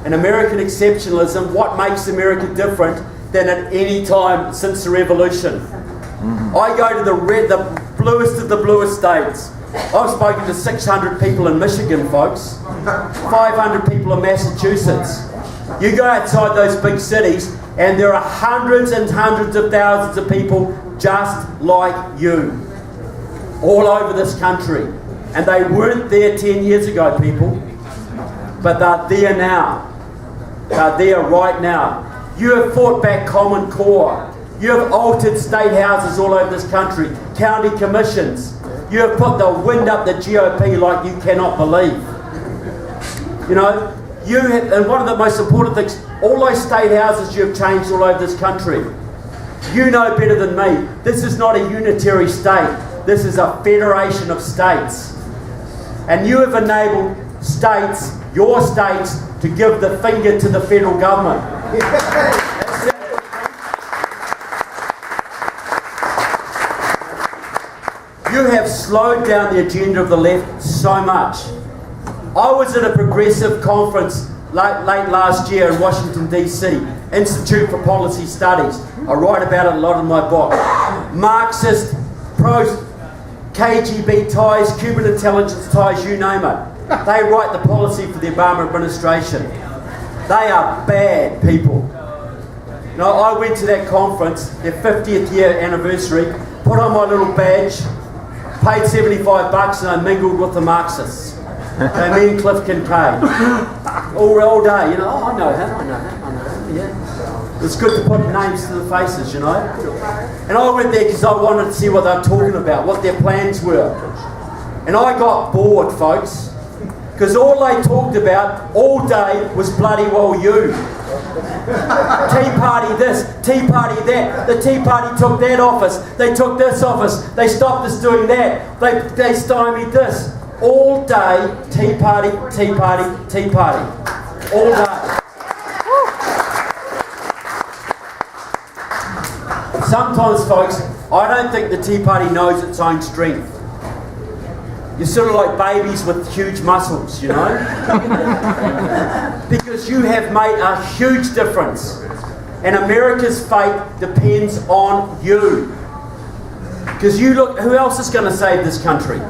and American exceptionalism, what makes America different than at any time since the Revolution. I go to the bluest of the bluest states. I've spoken to 600 people in Michigan, folks. 500 people in Massachusetts. You go outside those big cities, and there are hundreds and hundreds of thousands of people just like you, all over this country. And they weren't there 10 years ago, people, but they're there now. They're there right now. You have fought back Common Core. You have altered state houses all over this country, county commissions. You have put the wind up the GOP like you cannot believe. You know, you have, and one of the most important things, all those state houses you have changed all over this country. You know better than me. This is not a unitary state. This is a federation of states. And you have enabled states, your states, to give the finger to the federal government. You have slowed down the agenda of the left so much. I was at a progressive conference late last year in Washington, D.C., Institute for Policy Studies. I write about it a lot in my book. Marxist, pro-KGB ties, Cuban intelligence ties, you name it. They write the policy for the Obama administration. They are bad people. You know, I went to that conference, their 50th year anniversary, put on my little badge, paid $75 and I mingled with the Marxists. Me and Cliff Kincaid. All day, you know, oh, I know him, yeah. It's good to put names to the faces, you know. And I went there because I wanted to see what they were talking about, what their plans were. And I got bored, folks, Because all they talked about all day was bloody well you. Tea Party this, Tea Party that. The Tea Party took that office. They took this office. They stopped us doing that. They stymied this. All day, Tea Party, Tea Party, Tea Party. All day. Sometimes, folks, I don't think the Tea Party knows its own strength. You're sort of like babies with huge muscles, you know? Because you have made a huge difference. And America's fate depends on you. Because you look, who else is going to save this country?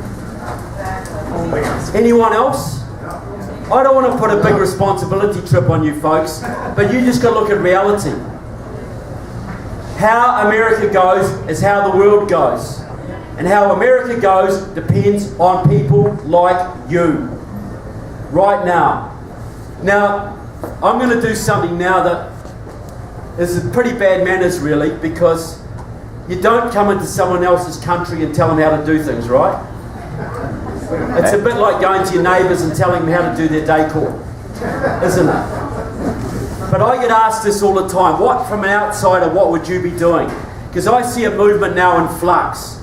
Anyone else? I don't want to put a big responsibility trip on you folks, but you just got to look at reality. How America goes is how the world goes. And how America goes depends on people like you. Right now. Now, I'm going to do something now that is pretty bad manners really, because you don't come into someone else's country and tell them how to do things, right? It's a bit like going to your neighbours and telling them how to do their decor, isn't it? But I get asked this all the time. What, from an outsider, what would you be doing? Because I see a movement now in flux.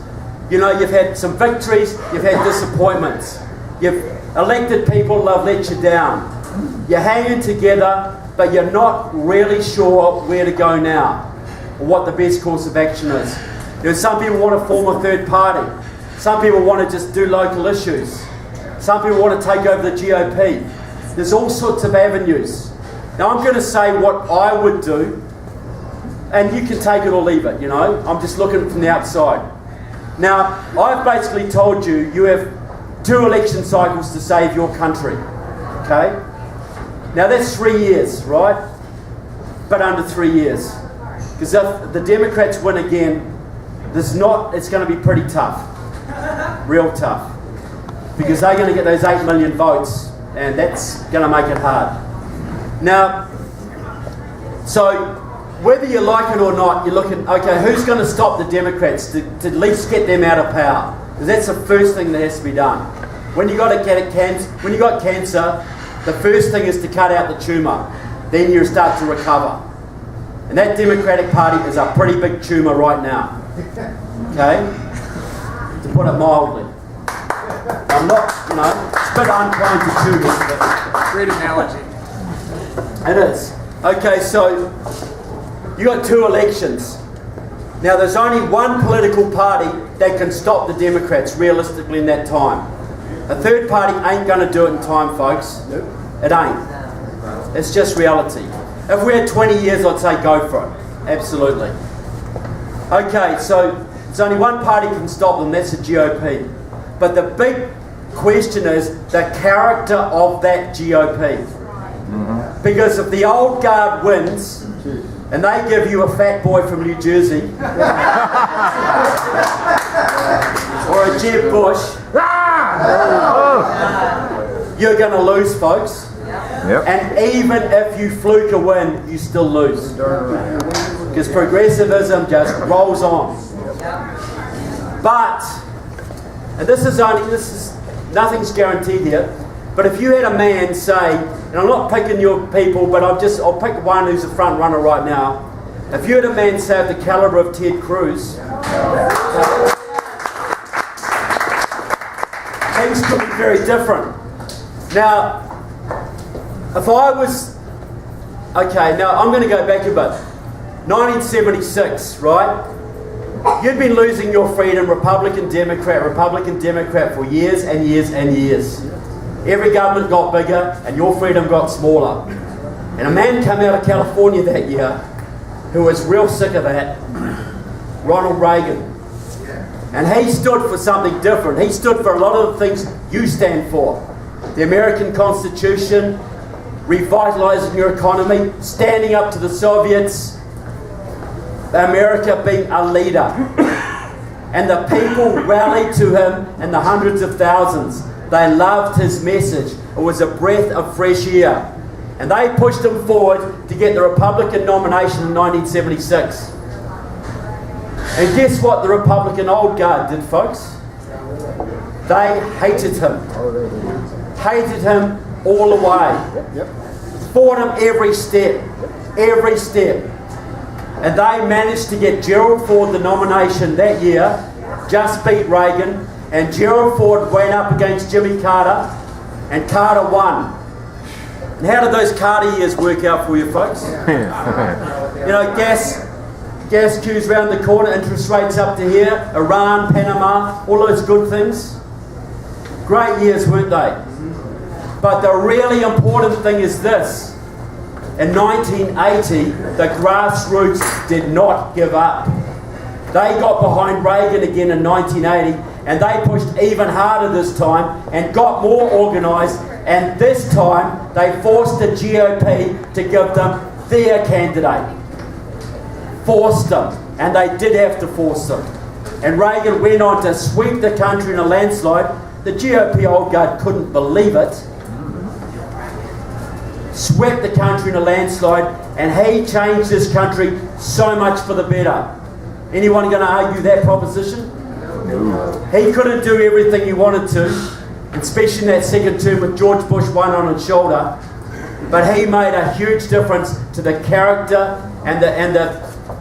You know, you've had some victories, you've had disappointments. You've elected people that have let you down. You're hanging together, but you're not really sure where to go now, or what the best course of action is. You know, some people want to form a third party. Some people want to just do local issues. Some people want to take over the GOP. There's all sorts of avenues. Now I'm going to say what I would do, and you can take it or leave it, you know. I'm just looking from the outside. Now, I've basically told you, you have 2 election cycles to save your country, okay? Now that's 3 years, right? But under 3 years. Because if the Democrats win again, it's going to be pretty tough. Real tough. Because they're going to get those 8 million votes, and that's going to make it hard. Now, so whether you like it or not, you're looking, okay, who's going to stop the Democrats to at least get them out of power? Because that's the first thing that has to be done. When you got cancer, the first thing is to cut out the tumour. Then you start to recover. And that Democratic Party is a pretty big tumour right now. Okay? To put it mildly. I'm not, you know, it's a bit unkind to tumours, but... Great analogy. It is. Okay, so you got 2 elections. Now there's only one political party that can stop the Democrats realistically in that time. A third party ain't going to do it in time, folks. It ain't. It's just reality. If we had 20 years, I'd say go for it. Absolutely. Okay, so there's only one party can stop them, that's the GOP. But the big question is the character of that GOP. Because if the old guard wins, and they give you a fat boy from New Jersey, or a Jeb Bush, you're going to lose, folks. Yep. And even if you fluke a win, you still lose. Because progressivism just rolls on. But, and nothing's guaranteed here, but if you had a man say, and I'm not picking your people, but I'll pick one who's a front runner right now. If you had a man say of the caliber of Ted Cruz, things could be very different. Now, if I was, okay, now I'm going to go back a bit. 1976, right? You'd been losing your freedom, Republican, Democrat for years and years and years. Every government got bigger and your freedom got smaller. And a man came out of California that year who was real sick of that, Ronald Reagan. And he stood for something different. He stood for a lot of the things you stand for. The American Constitution, revitalizing your economy, standing up to the Soviets, America being a leader. And the people rallied to him in the hundreds of thousands. They loved his message. It was a breath of fresh air. And they pushed him forward to get the Republican nomination in 1976. And guess what the Republican old guard did, folks? They hated him. Hated him all the way. Fought him every step. Every step. And they managed to get Gerald Ford the nomination that year, just beat Reagan, and Gerald Ford went up against Jimmy Carter, and Carter won. And how did those Carter years work out for you folks? You know, gas queues round the corner, interest rates up to here, Iran, Panama, all those good things. Great years, weren't they? But the really important thing is this. In 1980, the grassroots did not give up. They got behind Reagan again in 1980, and they pushed even harder this time and got more organised, and this time they forced the GOP to give them their candidate. Forced them, and they did have to force them. And Reagan went on to sweep the country in a landslide. The GOP old guard couldn't believe it. Swept the country in a landslide, and he changed this country so much for the better. Anyone going to argue that proposition? No. He couldn't do everything he wanted to, especially in that second term with George Bush one on his shoulder. But he made a huge difference to the character and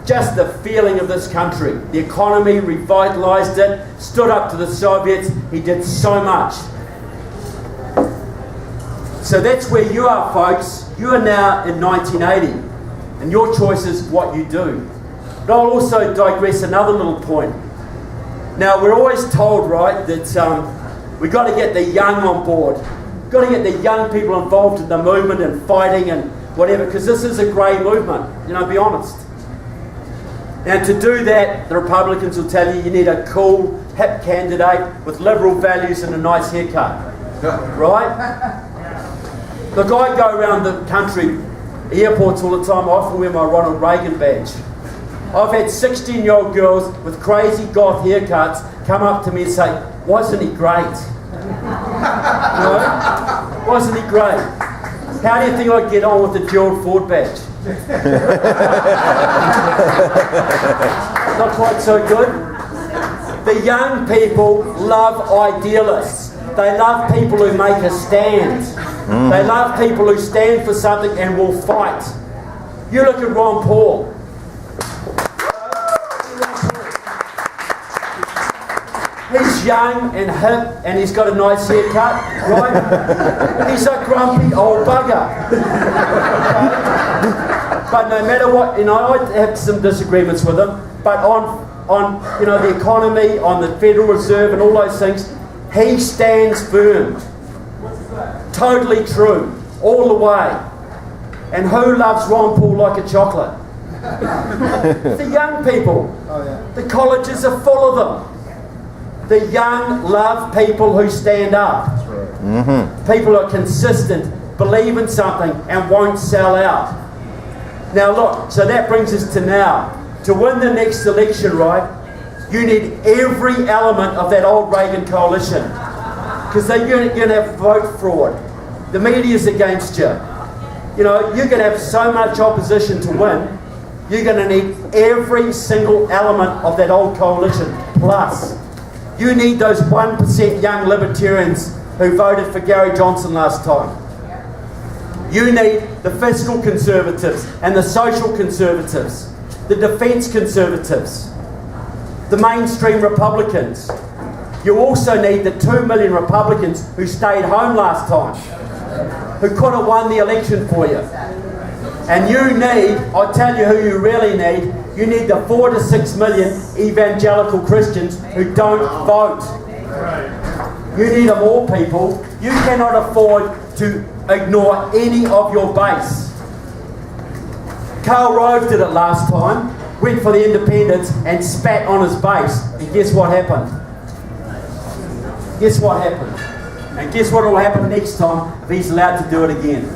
just the feeling of this country. The economy, revitalised it, stood up to the Soviets. He did so much. So that's where you are, folks. You are now in 1980, and your choice is what you do. But I'll also digress another little point. Now, we're always told, right, that we've got to get the young on board. We've got to get the young people involved in the movement and fighting and whatever, because this is a grey movement, you know, be honest. And to do that, the Republicans will tell you you need a cool, hip candidate with liberal values and a nice haircut. Right? Look, I go around the country, airports all the time. I often wear my Ronald Reagan badge. I've had 16-year-old girls with crazy goth haircuts come up to me and say, "Wasn't he great?" You know? Wasn't he great? How do you think I get on with the Gerald Ford badge? Not quite so good. The young people love idealists. They love people who make a stand. They love people who stand for something and will fight. You look at Ron Paul. He's young and hip and he's got a nice haircut, right? He's a grumpy old bugger. But no matter what, you know, I have some disagreements with him, but on you know, the economy, on the Federal Reserve and all those things, he stands firm. Totally true, all the way. And who loves Ron Paul like a chocolate? The young people. The colleges are full of them. The young love people who stand up. People who are consistent, believe in something and won't sell out. Now look, so that brings us to now. To win the next election, right, you need every element of that old Reagan coalition. Because they're going to have vote fraud. The media's against you. You know, you're going to have so much opposition to win, you're going to need every single element of that old coalition. Plus, you need those 1% young libertarians who voted for Gary Johnson last time. You need the fiscal conservatives and the social conservatives, the defence conservatives, the mainstream Republicans. You also need the 2 million Republicans who stayed home last time, who could have won the election for you. And you need, I'll tell you who you really need, you need the 4 to 6 million evangelical Christians who don't vote. You need them all, people. You cannot afford to ignore any of your base. Karl Rove did it last time, went for the independents and spat on his base. And guess what happened? Guess what happened? And guess what will happen next time if he's allowed to do it again?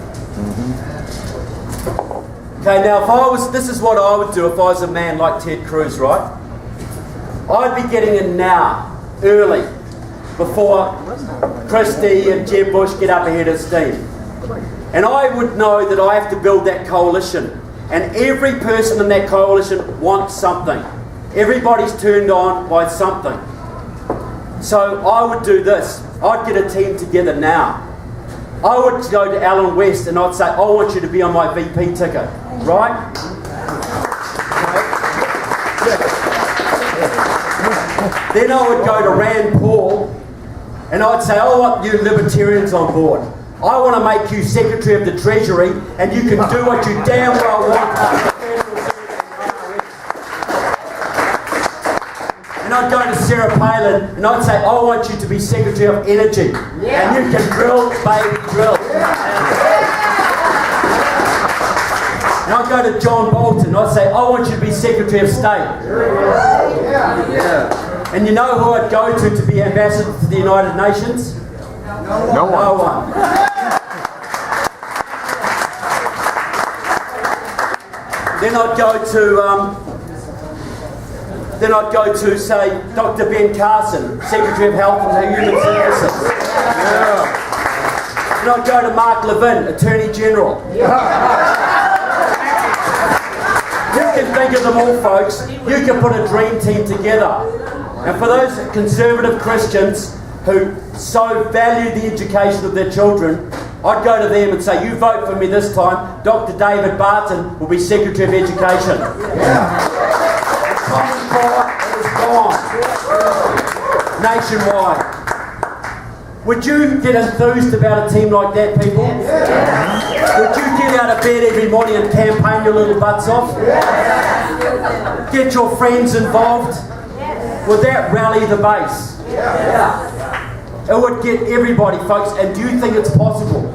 Okay, now this is what I would do if I was a man like Ted Cruz, right? I'd be getting in now, early, before Christie and Jeb Bush get up ahead of steam. And I would know that I have to build that coalition. And every person in that coalition wants something. Everybody's turned on by something. So I would do this. I'd get a team together now. I would go to Alan West and I'd say, I want you to be on my VP ticket, right? Then I would go to Rand Paul and I'd say, I want you libertarians on board. I want to make you Secretary of the Treasury and you can do what you damn well want. And I'd go to Sarah Palin and I'd say, I want you to be Secretary of Energy. And you can drill, baby, drill. And I'd go to John Bolton and I'd say, I want you to be Secretary of State. And you know who I'd go to be ambassador to the United Nations? No one. Then I'd go to, say, Dr. Ben Carson, Secretary of Health and Human Services. Then I'd go to Mark Levin, Attorney General. You can think of them all, folks. You can put a dream team together. And for those conservative Christians who so value the education of their children, I'd go to them and say, you vote for me this time, Dr. David Barton will be Secretary of Education. Common Core is gone. Nationwide. Would you get enthused about a team like that, people? Would you get out of bed every morning and campaign your little butts off? Get your friends involved? Would that rally the base? It would get everybody, folks. And do you think it's possible?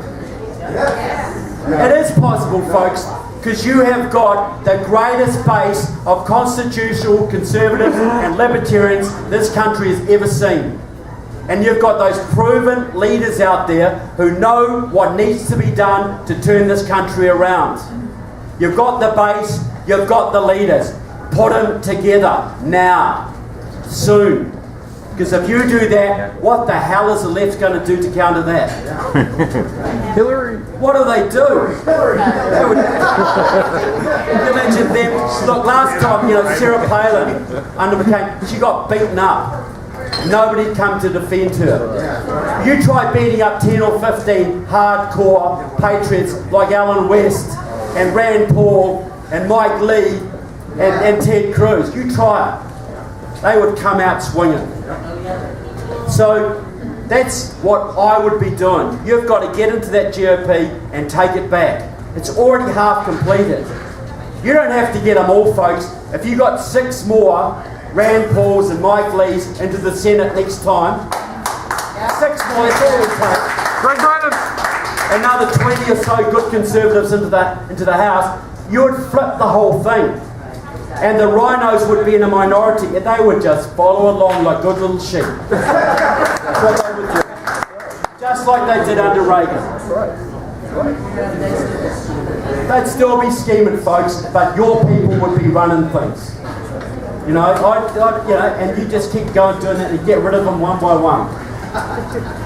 It is possible, folks, because you have got the greatest base of constitutional conservatives and libertarians this country has ever seen. And you've got those proven leaders out there who know what needs to be done to turn this country around. You've got the base, you've got the leaders. Put them together now. Soon. Because if you do that, what the hell is the left going to do to counter that? Hillary. What do they do? They would, imagine them. Look, last time, Sarah Palin she got beaten up. Nobody'd come to defend her. You try beating up 10 or 15 hardcore patriots like Alan West and Rand Paul and Mike Lee and Ted Cruz. You try it. They would come out swinging. So that's what I would be doing. You've got to get into that GOP and take it back. It's already half completed. You don't have to get them all, folks. If you got 6 more Rand Pauls and Mike Lees into the Senate next time, 6 more, that's all it takes. Another 20 or so good conservatives into the House, you would flip the whole thing. And the rhinos would be in a minority, and they would just follow along like good little sheep. That's what they would do. Just like they did under Reagan. They'd still be scheming, folks, but your people would be running things. And you just keep going doing that and get rid of them one by one.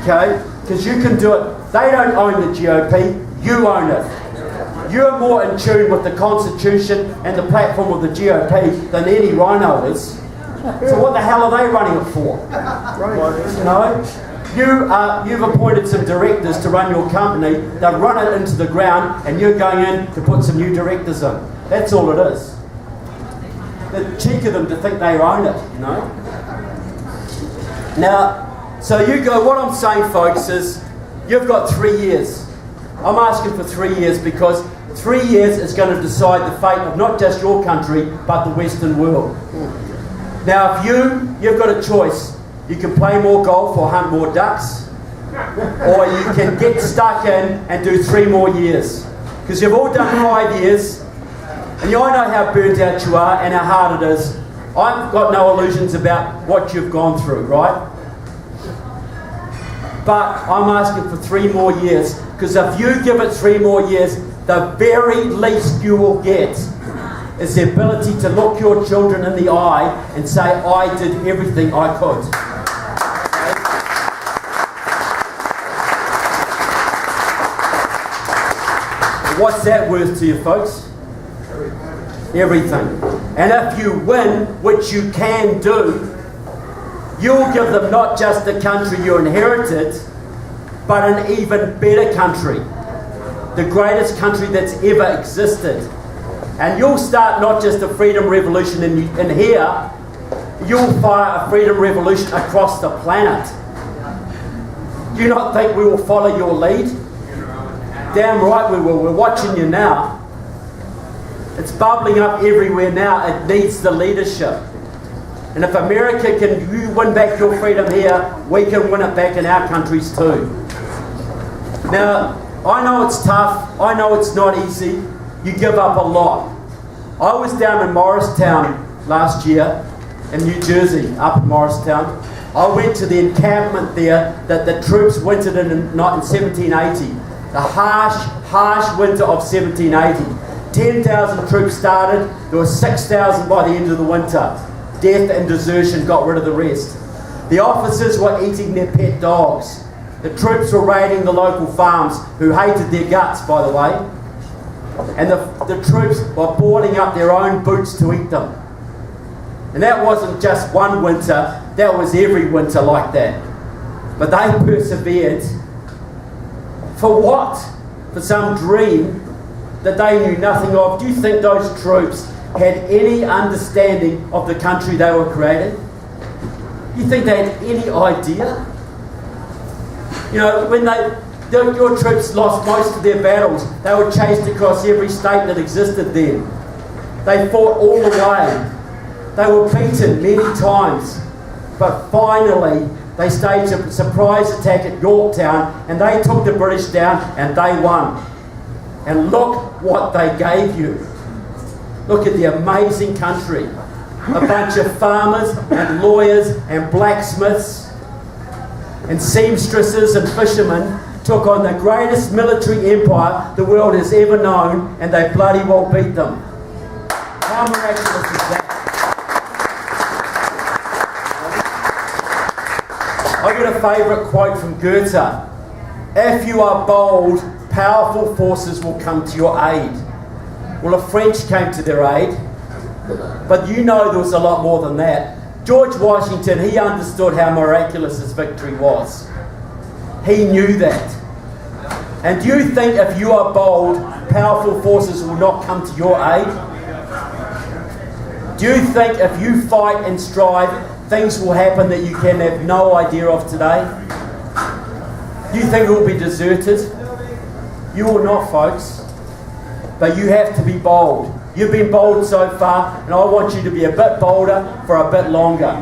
Okay? Because you can do it. They don't own the GOP, you own it. You're more in tune with the Constitution and the platform of the GOP than any rhino is. So what the hell are they running it for? You've appointed some directors to run your company. They've run it into the ground, and you're going in to put some new directors in. That's all it is. The cheek of them to think they own it, Now, so you go. What I'm saying, folks, is you've got 3 years. I'm asking for 3 years because 3 years is going to decide the fate of not just your country, but the Western world. Now, if you've got a choice. You can play more golf or hunt more ducks, or you can get stuck in and do 3 more years. Because you've all done 5 years, and I know how burnt out you are and how hard it is. I've got no illusions about what you've gone through, right? But I'm asking for 3 more years, because if you give it 3 more years, the very least you will get is the ability to look your children in the eye and say, I did everything I could. What's that worth to you, folks? Everything. And if you win, which you can do, You'll give them not just the country you inherited, but an even better country. The greatest country that's ever existed. And you'll start not just a freedom revolution in here, you'll fire a freedom revolution across the planet. Do you not think we will follow your lead? Damn right we will. We're watching you now. It's bubbling up everywhere now. It needs the leadership. And if America can you win back your freedom here, we can win it back in our countries too. Now, I know it's tough. I know it's not easy. You give up a lot. I was down in Morristown last year in New Jersey, up in Morristown. I went to the encampment there that the troops wintered in 1780. The harsh winter of 1780. 10,000 troops started. There were 6,000 by the end of the winter. Death and desertion got rid of the rest. The officers were eating their pet dogs. The troops were raiding the local farms, who hated their guts, by the way. And the troops were boarding up their own boots to eat them. And that wasn't just one winter, that was every winter like that. But they persevered. For what? For some dream that they knew nothing of. Do you think those troops had any understanding of the country they were creating? Do you think they had any idea? You know, when your troops lost most of their battles, they were chased across every state that existed then. They fought all the way. They were beaten many times. But finally, they staged a surprise attack at Yorktown and they took the British down and they won. And look what they gave you. Look at the amazing country. A bunch of farmers and lawyers and blacksmiths and seamstresses and fishermen took on the greatest military empire the world has ever known, and they bloody well beat them. How miraculous is that? I got a favourite quote from Goethe. If you are bold, powerful forces will come to your aid. Well, the French came to their aid, but you know there was a lot more than that. George Washington, he understood how miraculous his victory was. He knew that. And do you think if you are bold, powerful forces will not come to your aid? Do you think if you fight and strive, things will happen that you can have no idea of today? Do you think it will be deserted? You will not, folks. But you have to be bold. You've been bold so far, and I want you to be a bit bolder for a bit longer.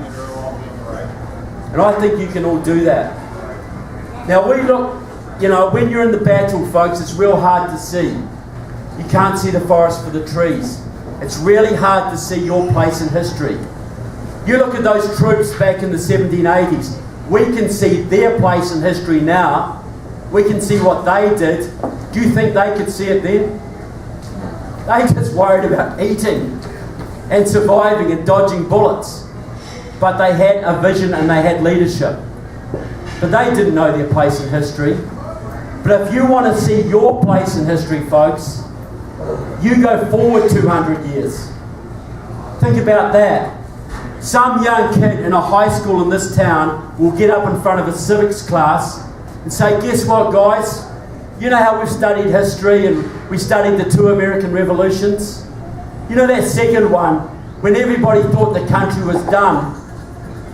And I think you can all do that. Now we look, you know, when you're in the battle, folks, it's real hard to see. You can't see the forest for the trees. It's really hard to see your place in history. You look at those troops back in the 1780s. We can see their place in history now. We can see what they did. Do you think they could see it then? They just worried about eating and surviving and dodging bullets. But they had a vision and they had leadership. But they didn't know their place in history. But if you want to see your place in history, folks, you go forward 200 years. Think about that. Some young kid in a high school in this town will get up in front of a civics class and say, guess what, guys? You know how we've studied history and we studied the 2 American revolutions? You know that second one, when everybody thought the country was done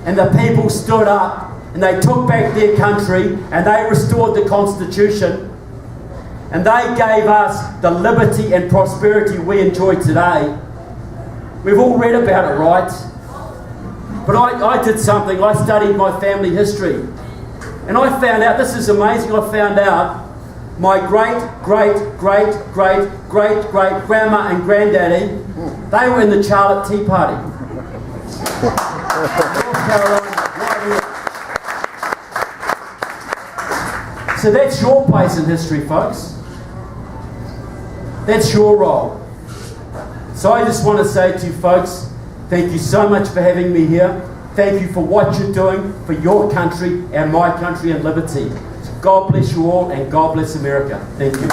and the people stood up and they took back their country and they restored the Constitution and they gave us the liberty and prosperity we enjoy today. We've all read about it, right? But I did something. I studied my family history and I found out, this is amazing, I found out my great-great-great-great-great-grandma and granddaddy, they were in the Charlotte Tea Party. North Carolina, right here. So that's your place in history, folks. That's your role. So I just want to say to you folks, thank you so much for having me here. Thank you for what you're doing for your country and my country and liberty. God bless you all, and God bless America. Thank you.